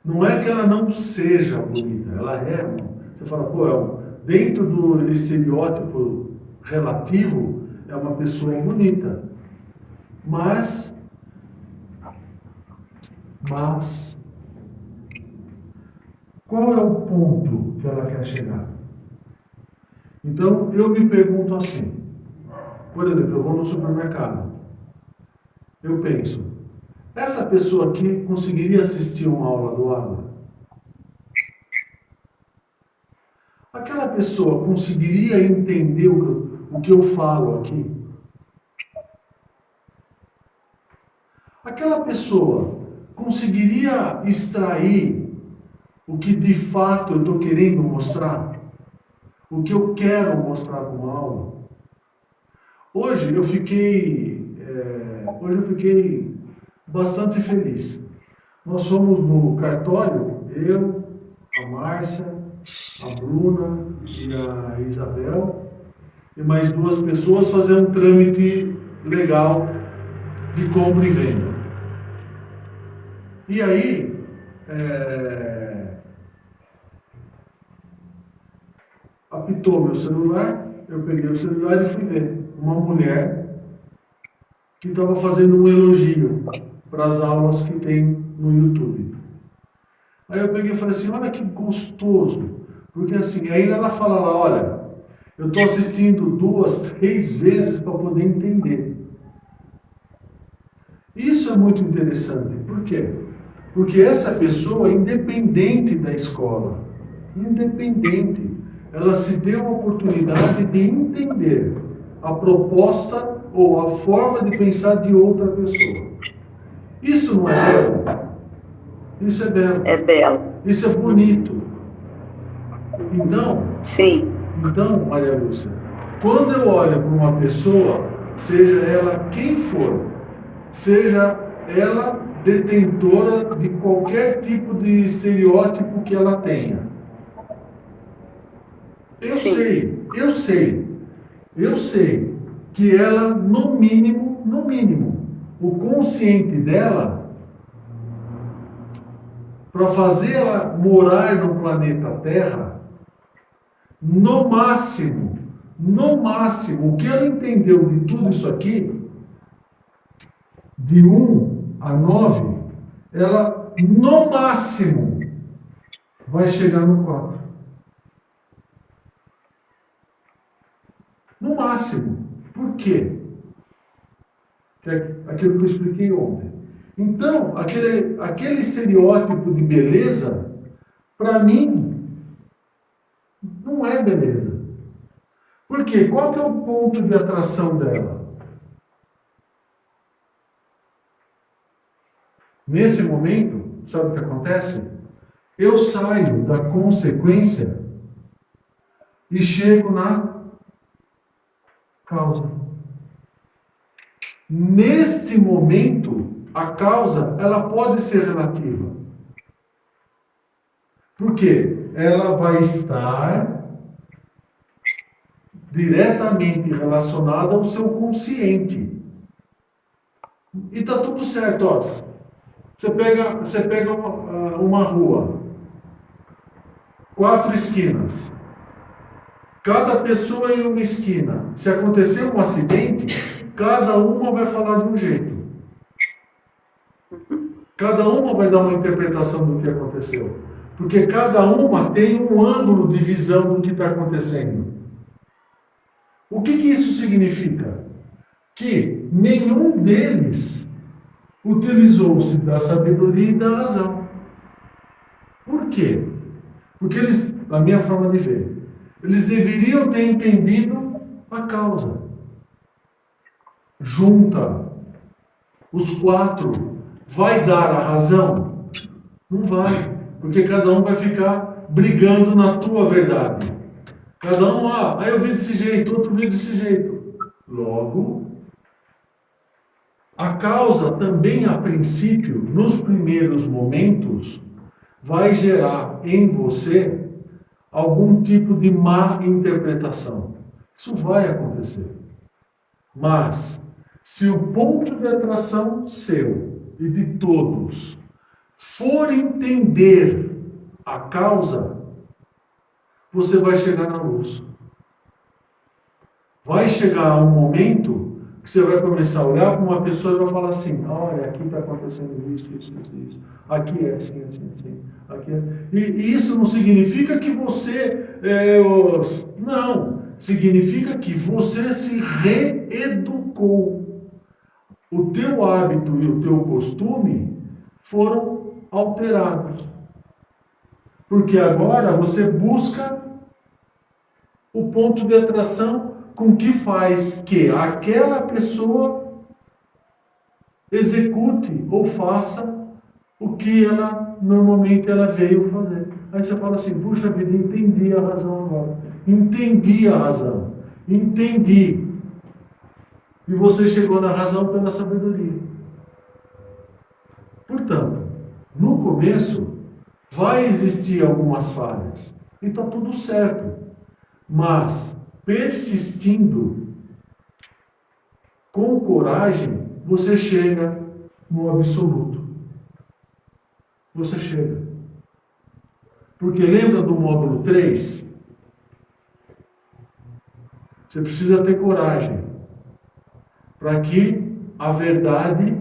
não é que ela não seja bonita, ela é. Você fala, pô, dentro do estereótipo relativo, é uma pessoa bonita. Mas, qual é o ponto que ela quer chegar? Então, eu me pergunto assim, por exemplo, eu vou no supermercado, eu penso, essa pessoa aqui conseguiria assistir uma aula do Agro? Aquela pessoa conseguiria entender o que eu falo aqui? Aquela pessoa conseguiria extrair o que de fato eu estou querendo mostrar? O que eu quero mostrar com a aula? Hoje eu fiquei bastante feliz. Nós fomos no cartório, eu, a Márcia, a Bruna e a Isabel, e mais 2 pessoas fazer um trâmite legal de compra e venda. E aí, apitou meu celular, eu peguei o celular e fui ver uma mulher que estava fazendo um elogio para as aulas que tem no YouTube. Aí eu peguei e falei assim, olha que gostoso, porque assim, aí ela fala lá, olha, eu estou assistindo 2, 3 vezes para poder entender. Isso é muito interessante, por quê? Porque essa pessoa é independente da escola, ela se deu a oportunidade de entender a proposta ou a forma de pensar de outra pessoa. Isso não é belo? Isso é belo. É belo. Isso é bonito. Sim. Então, Maria Lúcia, quando eu olho para uma pessoa, seja ela quem for, seja ela detentora de qualquer tipo de estereótipo que ela tenha, eu sei que ela, no mínimo, o consciente dela, para fazer ela morar no planeta Terra, no máximo, o que ela entendeu de tudo isso aqui, de 1 a 9, ela, no máximo, vai chegar no 4. No máximo. Por quê? Que é aquilo que eu expliquei ontem. Então, aquele estereótipo de beleza, para mim, não é beleza. Por quê? Qual que é o ponto de atração dela? Nesse momento, sabe o que acontece? Eu saio da consequência e chego na causa. Neste momento, a causa, ela pode ser relativa. Por quê? Ela vai estar diretamente relacionada ao seu consciente. E tá tudo certo, ó. Você pega uma rua, 4 esquinas. Cada pessoa em uma esquina. Se acontecer um acidente, cada uma vai falar de um jeito. Cada uma vai dar uma interpretação do que aconteceu. Porque cada uma tem um ângulo de visão do que está acontecendo. O que isso significa? Que nenhum deles utilizou-se da sabedoria e da razão. Por quê? Porque eles, na minha forma de ver, eles deveriam ter entendido a causa. Junta os 4, vai dar a razão? Não vai, porque cada um vai ficar brigando na tua verdade. Cada um, eu vi desse jeito, outro vi desse jeito. Logo, a causa também, a princípio, nos primeiros momentos, vai gerar em você algum tipo de má interpretação. Isso vai acontecer. Mas, se o ponto de atração seu e de todos for entender a causa, você vai chegar na luz. Vai chegar um momento que você vai começar a olhar para uma pessoa e vai falar assim, olha, aqui está acontecendo isso. Aqui é assim. Aqui é... E isso não significa que você... Não. Significa que você se reeducou. O teu hábito e o teu costume foram alterados. Porque agora você busca o ponto de atração com que faz que aquela pessoa execute ou faça o que ela normalmente ela veio fazer. Aí você fala assim, puxa vida, entendi a razão agora. Entendi a razão. Entendi. E você chegou na razão pela sabedoria. Portanto, no começo, vai existir algumas falhas. E está tudo certo. Mas, persistindo, com coragem, você chega no absoluto. Você chega. Porque lembra do módulo 3? Você precisa ter coragem para que a verdade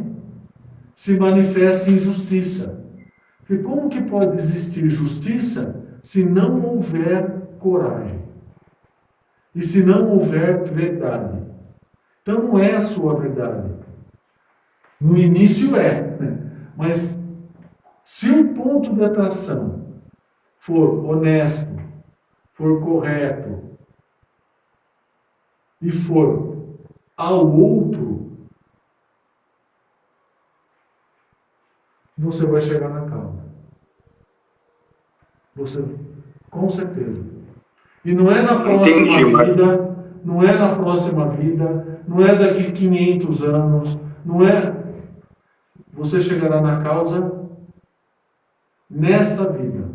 se manifeste em justiça. Porque como que pode existir justiça se não houver coragem? E se não houver verdade? Então não é a sua verdade. No início é, mas se o ponto de atração for honesto, for correto e for ao outro, você vai chegar na calma. Você, com certeza. E não é na próxima vida, não é na próxima vida, não é daqui 500 anos, não é. Você chegará na causa nesta vida.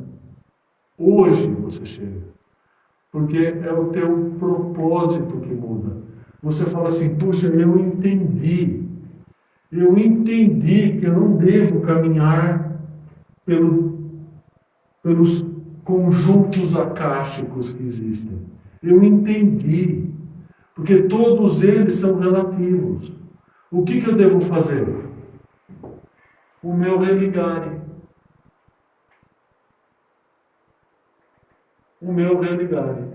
Hoje você chega. Porque é o teu propósito que muda. Você fala assim, puxa, eu entendi que eu não devo caminhar pelos conjuntos akáshicos que existem. Eu entendi, porque todos eles são relativos. O que eu devo fazer? O meu religare. O meu religare.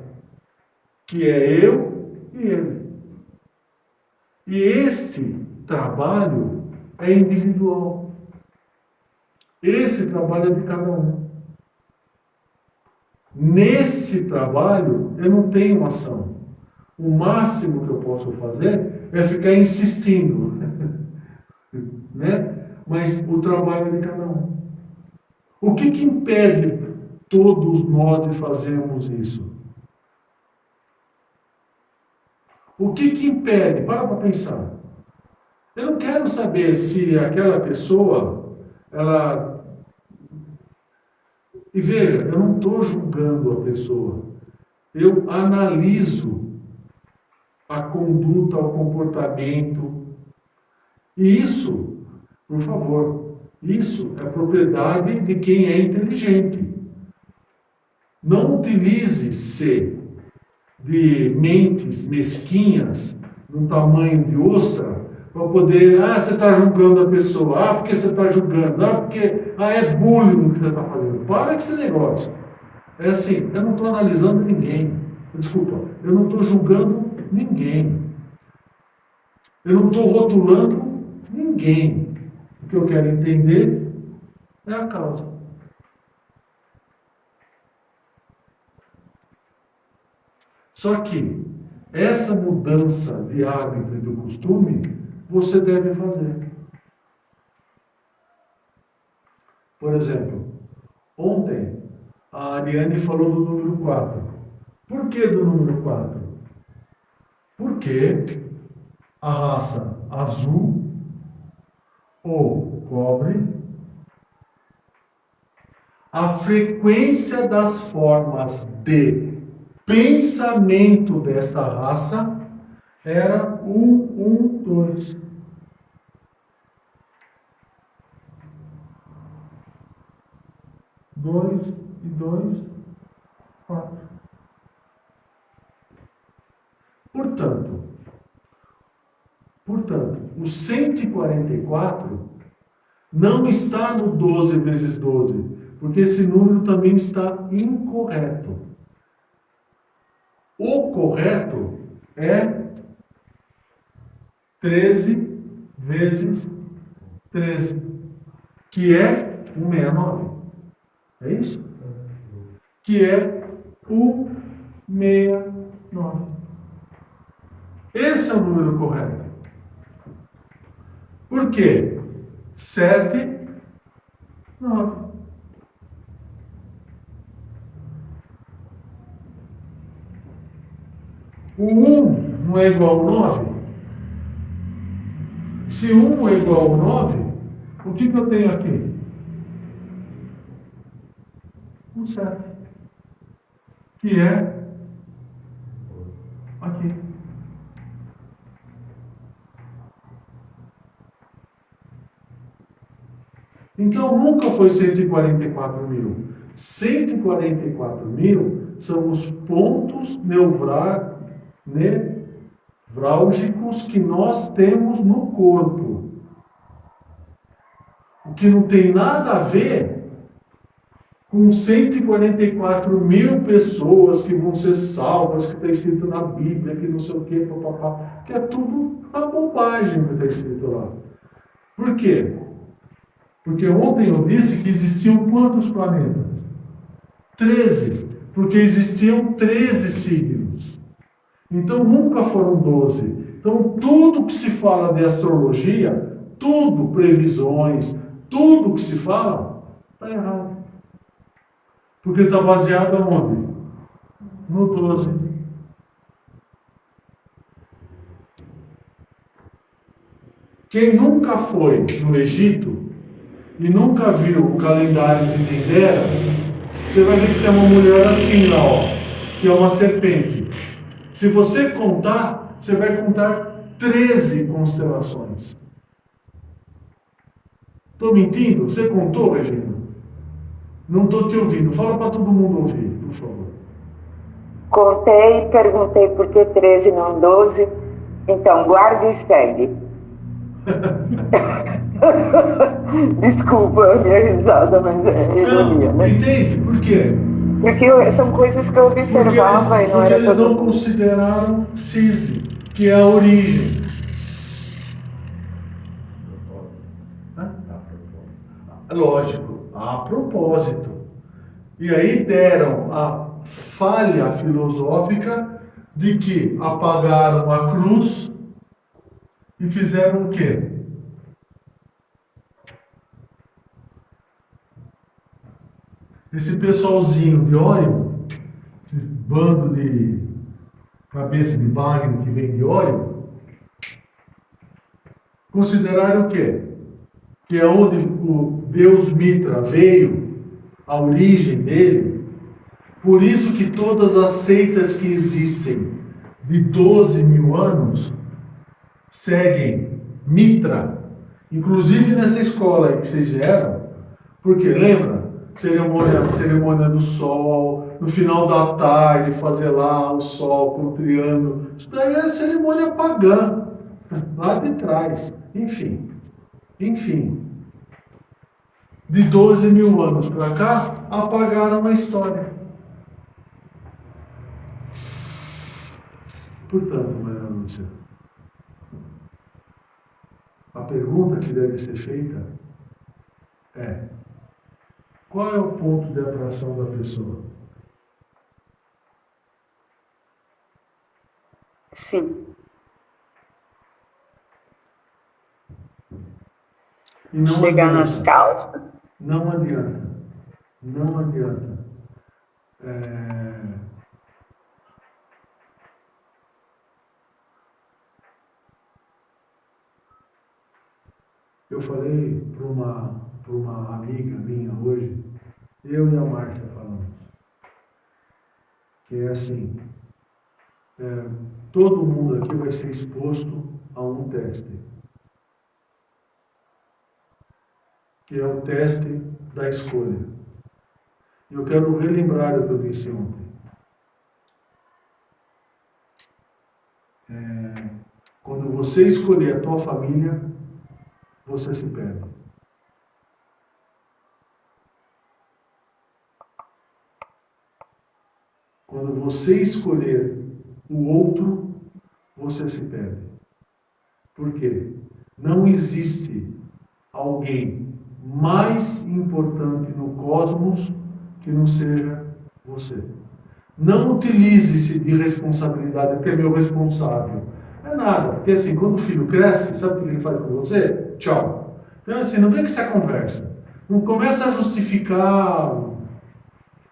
Que é eu e ele. E este trabalho é individual. Esse trabalho é de cada um. Nesse trabalho, eu não tenho ação. O máximo que eu posso fazer é ficar insistindo. Né? Mas o trabalho é de cada um. O que impede todos nós de fazermos isso? O que impede? Para pensar. Eu não quero saber se aquela pessoa, ela... E veja, eu não estou julgando a pessoa. Eu analiso a conduta, o comportamento. E isso, por favor, isso é propriedade de quem é inteligente. Não utilize-se de mentes mesquinhas, no tamanho de ostra, para poder, você está julgando a pessoa, porque você está julgando, porque é bullying que você está fazendo. Para com esse negócio. É assim, eu não estou analisando ninguém. Desculpa, eu não estou julgando ninguém. Eu não estou rotulando ninguém. O que eu quero entender é a causa. Só que essa mudança de hábito e do costume, você deve fazer. Por exemplo, ontem a Ariane falou do número 4. Por que do número 4? Porque a raça azul ou cobre, a frequência das formas de pensamento desta raça era 1, 2. Dois e 2, 4. Portanto, o 144 não está no 12 vezes 12, porque esse número também está incorreto. O correto é 13 vezes 13, que é 169. É isso? Que é 169. Esse é o número correto. Por quê? 7, 9. O 1 não é igual ao 9? Se 1 é igual ao 9, o que eu tenho aqui? Um 7. Que é aqui. Então nunca foi 144 mil. 144 mil são os pontos nevrálgicos que nós temos no corpo. O que não tem nada a ver com 144 mil pessoas que vão ser salvas, que está escrito na Bíblia, que não sei o que, papapá, que é tudo uma bobagem que está escrito lá. Por quê? Porque ontem eu disse que existiam quantos planetas? 13. Porque existiam 13 signos. Então nunca foram 12. Então tudo que se fala de astrologia, tudo, previsões, tudo que se fala, está errado. Porque está baseado onde? no 12. Quem nunca foi no Egito e nunca viu o calendário de Dendera, você vai ver que tem uma mulher assim lá, ó, que é uma serpente. Se você contar, você vai contar 13 constelações. Estou mentindo? Você contou, Regina? Não estou te ouvindo. Fala para todo mundo ouvir, por favor. Contei, perguntei por que 13 não 12. Então, guarda e segue. Desculpa a minha risada, mas é ironia, né? Entende? Por quê? Porque são coisas que eu observava e não porque era eles não todo... consideraram cisne, que é a origem. Lógico, a propósito. E aí deram a falha filosófica de que apagaram a cruz e fizeram o quê? Esse pessoalzinho de Órion, esse bando de cabeça de bagre que vem de Órion, consideraram o quê? Que é onde o Deus Mitra veio, a origem dele. Por isso que todas as seitas que existem de 12 mil anos seguem Mitra, inclusive nessa escola aí que vocês vieram, porque lembra? Cerimônia do sol, no final da tarde fazer lá o sol criando. Isso daí é cerimônia pagã, lá de trás. Enfim. De 12 mil anos para cá, apagaram a história. Portanto, Maria Lúcia, a pergunta que deve ser feita é: qual é o ponto de atração da pessoa? Sim. E não chegar adianta, nas causas. Não adianta. Eu falei para uma amiga minha hoje, eu e a Márcia falamos, que é assim, todo mundo aqui vai ser exposto a um teste, que é o teste da escolha. E eu quero relembrar o que eu disse ontem. Quando você escolher a tua família, você se perde. Quando você escolher o outro, você se perde. Por quê? Não existe alguém mais importante no cosmos que não seja você. Não utilize-se de responsabilidade, porque é meu responsável. Não é nada, porque assim, quando o filho cresce, sabe o que ele faz com você? Tchau. Então assim, não vem com essa conversa. Não começa a justificar,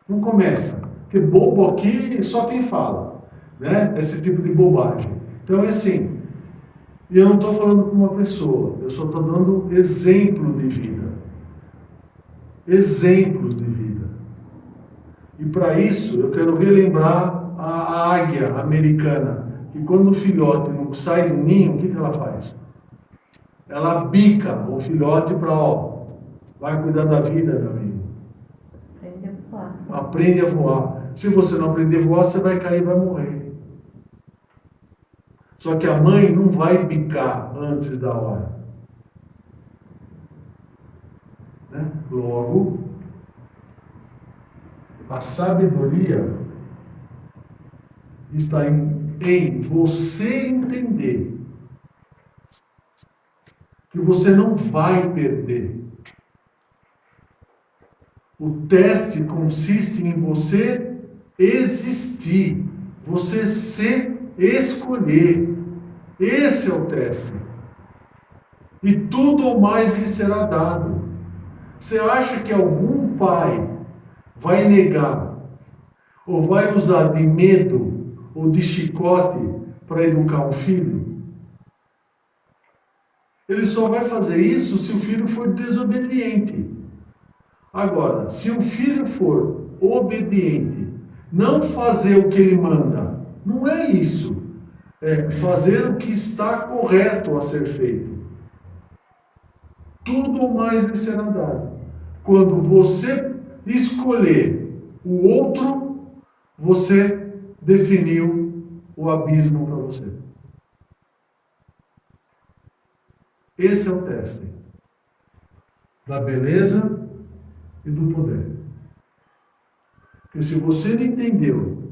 não começa. Porque bobo aqui, só quem fala, né? Esse tipo de bobagem. Então é assim, e eu não estou falando com uma pessoa, eu só estou dando exemplo de vida. Exemplos de vida. E para isso, eu quero relembrar a águia americana, que quando o filhote não sai do ninho, o que ela faz? Ela bica o filhote para, vai cuidar da vida, meu amigo. Aprende a voar. Aprende a voar. Se você não aprender a voar, você vai cair e vai morrer. Só que a mãe não vai bicar antes da hora. Né? Logo, a sabedoria está em você entender que você não vai perder. O teste consiste em você existir, você se escolher. Esse é o teste. E tudo ou mais lhe será dado. Você acha que algum pai vai negar Ou vai usar de medo ou de chicote para educar um filho? Ele só vai fazer isso se o filho for desobediente. Agora, se o filho for obediente, não fazer o que ele manda, não é isso. É fazer o que está correto a ser feito. Tudo mais lhe será dado. Quando você escolher o outro, você definiu o abismo para você. Esse é o teste da beleza e do poder. Porque se você não entendeu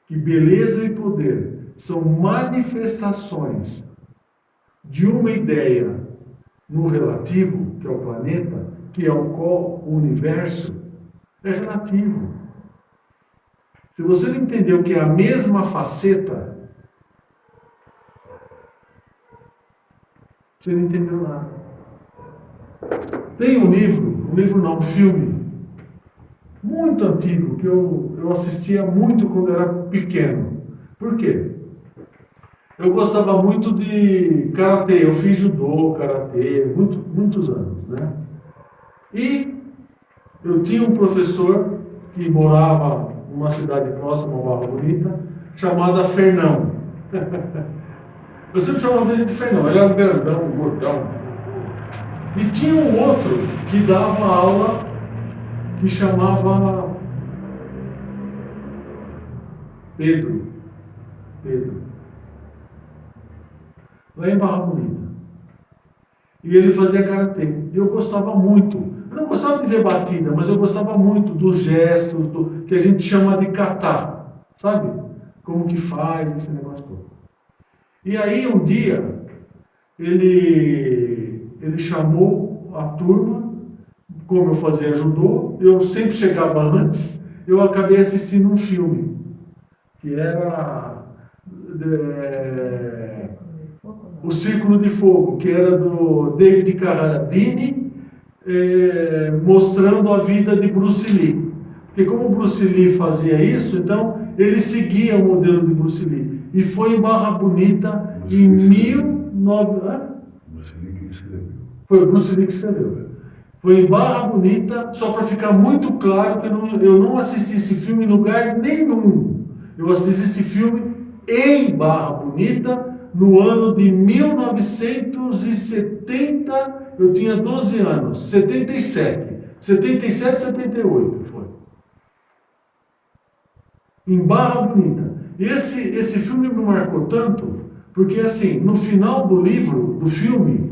que beleza e poder são manifestações de uma ideia no relativo, que é o planeta, que é o universo, é relativo. Se você não entendeu que é a mesma faceta, você não entendeu nada. Tem um livro, um filme, muito antigo, que eu assistia muito quando era pequeno. Por quê? Eu gostava muito de karatê, eu fiz judô, karatê, muitos anos, né? E eu tinha um professor que morava numa cidade próxima a Barra Bonita, chamada Fernão. Eu sempre chamava ele de Fernão, ele era grandão, gordão. E tinha um outro que dava aula, que chamava Pedro. Lá em Barra Bonita. E ele fazia karatê. E eu gostava muito. Eu não gostava de ver batida, mas eu gostava muito dos gestos, que a gente chama de kata. Sabe? Como que faz esse negócio todo. E aí um dia, ele chamou a turma, como eu fazia judô, eu sempre chegava antes, eu acabei assistindo um filme, que era O Círculo de Fogo, que era do David Carradine, mostrando a vida de Bruce Lee. Porque como o Bruce Lee fazia isso, então ele seguia o modelo de Bruce Lee. E foi em Barra Bonita em 1900... Foi o Bruce Lee que escreveu. Foi em Barra Bonita, só para ficar muito claro que eu não assisti esse filme em lugar nenhum. Eu assisti esse filme em Barra Bonita, no ano de 1970, eu tinha 12 anos, 77, 78 foi. Em Barra Bonita. Esse filme me marcou tanto, porque assim, no final do livro, do filme,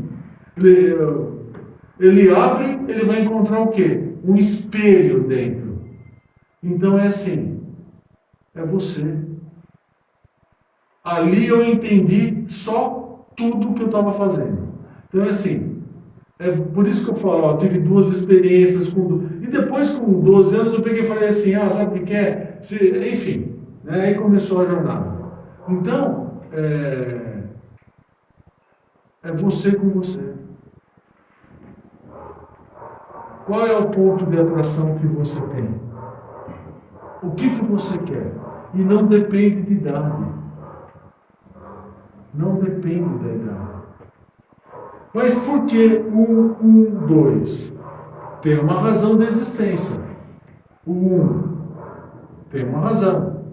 ele abre, ele vai encontrar o quê? Um espelho dentro. Então é assim, é você. Ali eu entendi só tudo que eu estava fazendo. Então é assim, é por isso que eu falo, ó, tive duas experiências e depois com 12 anos eu peguei e falei assim, sabe o que é? Enfim, né? Aí começou a jornada. Então, é você com você. Qual é o ponto de atração que você tem? O que você quer? E não depende de idade. Não depende da idade. Mas por que 2? Tem uma razão de existência. O tem uma razão.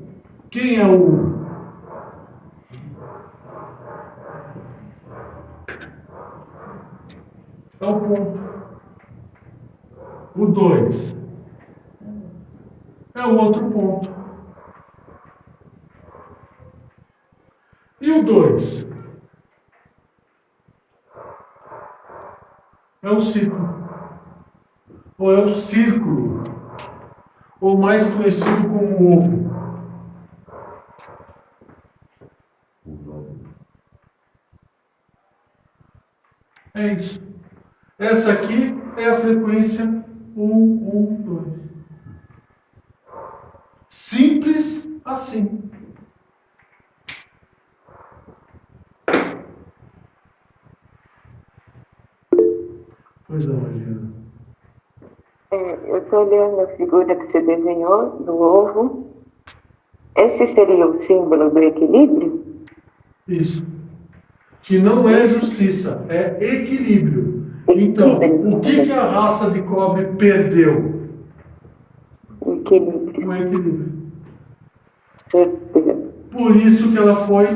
Quem é o 1? É o ponto. O 2 é o outro ponto. E o 2 é o ciclo. Ou é o círculo. Ou mais conhecido como ovo. É isso. Essa aqui é a frequência 1, 2. Simples assim. Pois não, Regina. Eu estou olhando a figura que você desenhou do ovo. Esse seria o símbolo do equilíbrio? Isso. Que não é justiça, é equilíbrio. Então, o que a raça de cobre perdeu? O equilíbrio. O equilíbrio. Certeza. Por isso que ela foi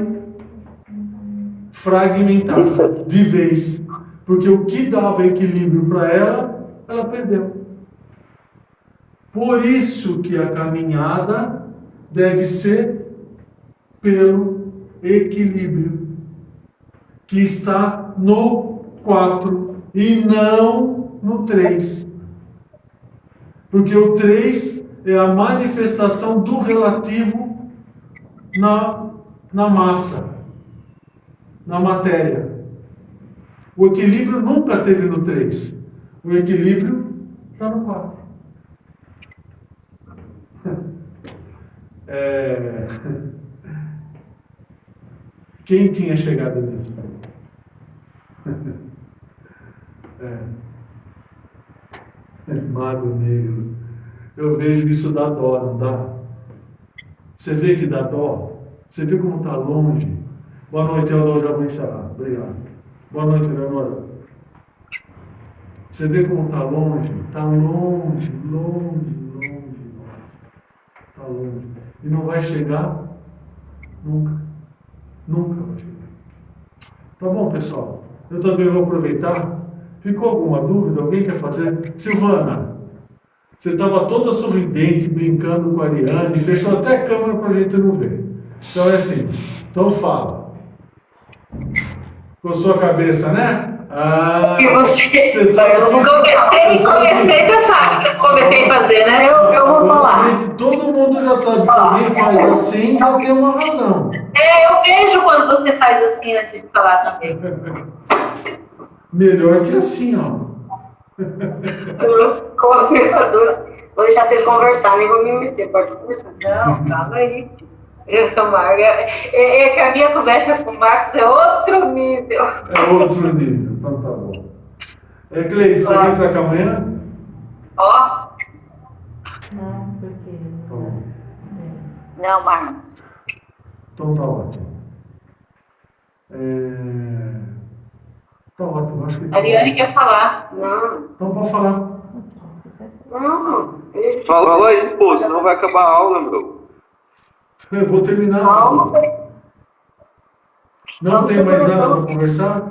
fragmentada de vez. Porque o que dava equilíbrio para ela, ela perdeu. Por isso que a caminhada deve ser pelo equilíbrio, que está no 4 e não no 3. Porque o 3 é a manifestação do relativo na massa, na matéria. O equilíbrio nunca teve no 3. O equilíbrio está no 4. Quem tinha chegado nisso? Mago negro. Eu vejo isso dá dó, não dá? Você vê que dá dó? Você vê como está longe? Boa noite, Eudor, já vou encerrar. Obrigado. Boa noite, Leonora. Você vê como está longe? Está longe, longe, longe. Está longe. E não vai chegar nunca. Nunca vai chegar. Tá bom, pessoal? Eu também vou aproveitar. Ficou alguma dúvida? Alguém quer fazer? Silvana, você estava toda sorridente, brincando com a Ariane, fechou até a câmera para a gente não ver. Então é assim. Então fala. Coçou a cabeça, né? E você sabe que comecei, você sabe que eu comecei a fazer, né? Eu vou falar. Todo mundo já sabe que alguém faz assim, já tem uma razão. Eu vejo quando você faz assim antes de falar também. Melhor que assim, ó. Confirmador. Vou deixar vocês conversarem, nem vou me meter. Pode conversar. Não, calma aí. É que a minha conversa com o Marcos é outro nível. É outro nível, então tá bom. Cleide, você vem pra cá amanhã? Ó. Não, porque. Tá bom. Não, Marcos. Então tá ótimo. Tá ótimo, acho que. A Ariane quer falar. Não. Então pode falar. Não. Fala aí, pô, senão vai acabar a aula, meu. Eu vou terminar. Não tem mais nada para conversar?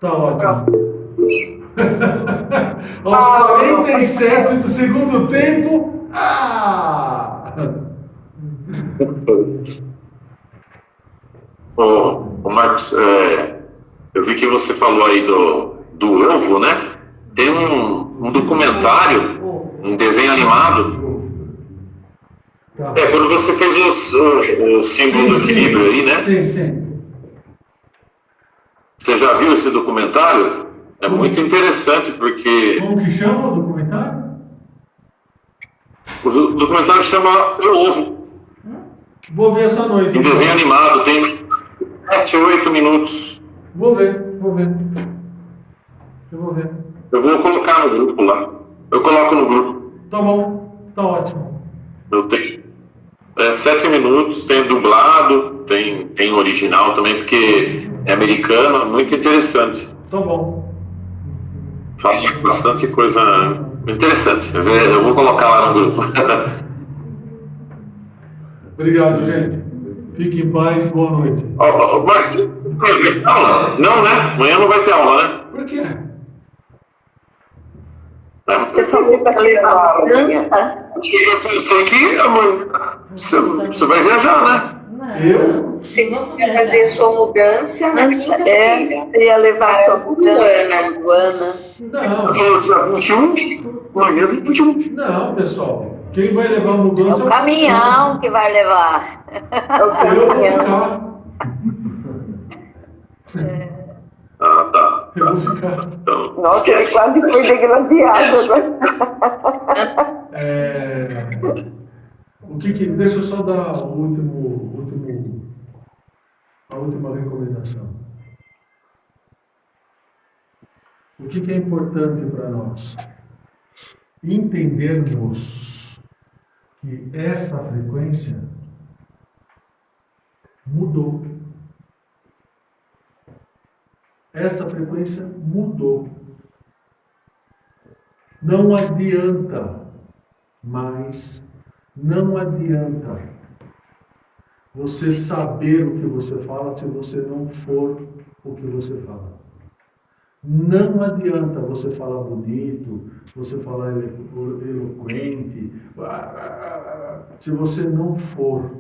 Tá ótimo. Aos 47 do segundo tempo. Ô Marcos, eu vi que você falou aí do ovo, né? Tem um documentário, um desenho animado. Quando você fez o símbolo do equilíbrio aí, né? Sim. Você já viu esse documentário? É muito interessante, porque... Como que chama o documentário? O documentário chama O Ovo. Vou ver essa noite. Em desenho animado, tem 7, 8 minutos. Vou ver. Eu vou ver. Eu vou colocar no grupo lá. Eu coloco no grupo. Tá bom, tá ótimo. Eu tenho 7 minutos, tem dublado, tem original também, porque é americano, muito interessante. Tá bom. Fala bastante coisa interessante. Eu vou colocar lá no grupo. Obrigado, gente. Fique em paz, boa noite. Mas, não, né? Amanhã não vai ter aula, né? Por quê? Você falou para levar a criança? Eu pensei que amanhã você vai viajar, né? Eu? Você disse que ia fazer sua mudança na quinta-feira. Você ia levar sua mudança, Luana. Não. Falou dia 21? Amanhã 21. Não, pessoal. Quem vai levar a mudança É o caminhão que vai levar. Eu vou ficar. Tá. Eu vou ficar. Então, Nossa, ele quase foi degladiado agora. Deixa eu só dar a última recomendação. O que é importante para nós? entendermos que esta frequência mudou. Esta frequência mudou. Não adianta mais, não adianta você saber o que você fala se você não for o que você fala. Não adianta você falar bonito, você falar eloquente, se você não for.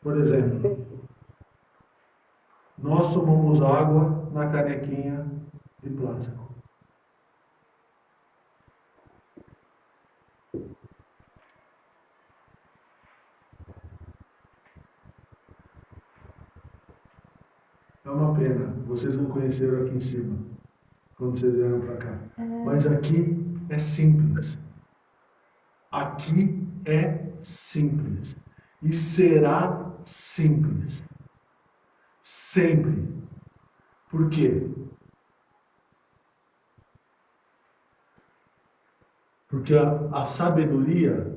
Por exemplo, nós tomamos água na canequinha de plástico. É uma pena, vocês não conheceram aqui em cima, quando vocês vieram para cá. Mas aqui é simples. Aqui é simples. E será simples. Sempre. Por quê? Porque a sabedoria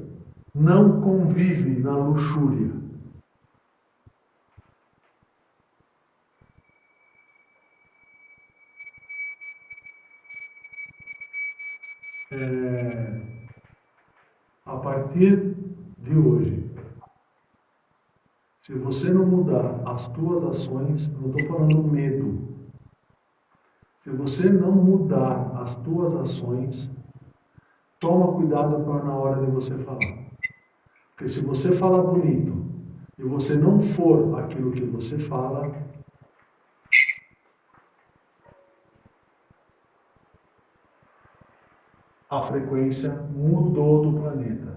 não convive na luxúria. A partir de hoje, se você não mudar as tuas ações, não estou falando medo. Se você não mudar as tuas ações, toma cuidado para na hora de você falar. Porque se você falar bonito e você não for aquilo que você fala, a frequência mudou do planeta.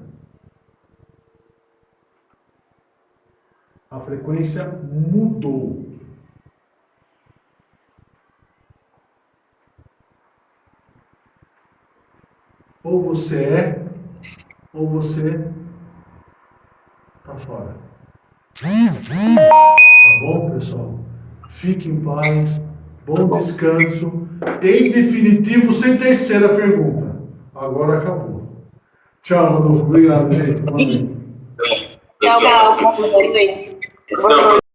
A frequência mudou. Ou você é, ou você está fora. Tá bom, pessoal? Fique em paz, bom descanso. Em definitivo, sem terceira pergunta. Agora acabou. Tchau, Rodolfo. Obrigado, gente. Tchau, gente. Boa noite.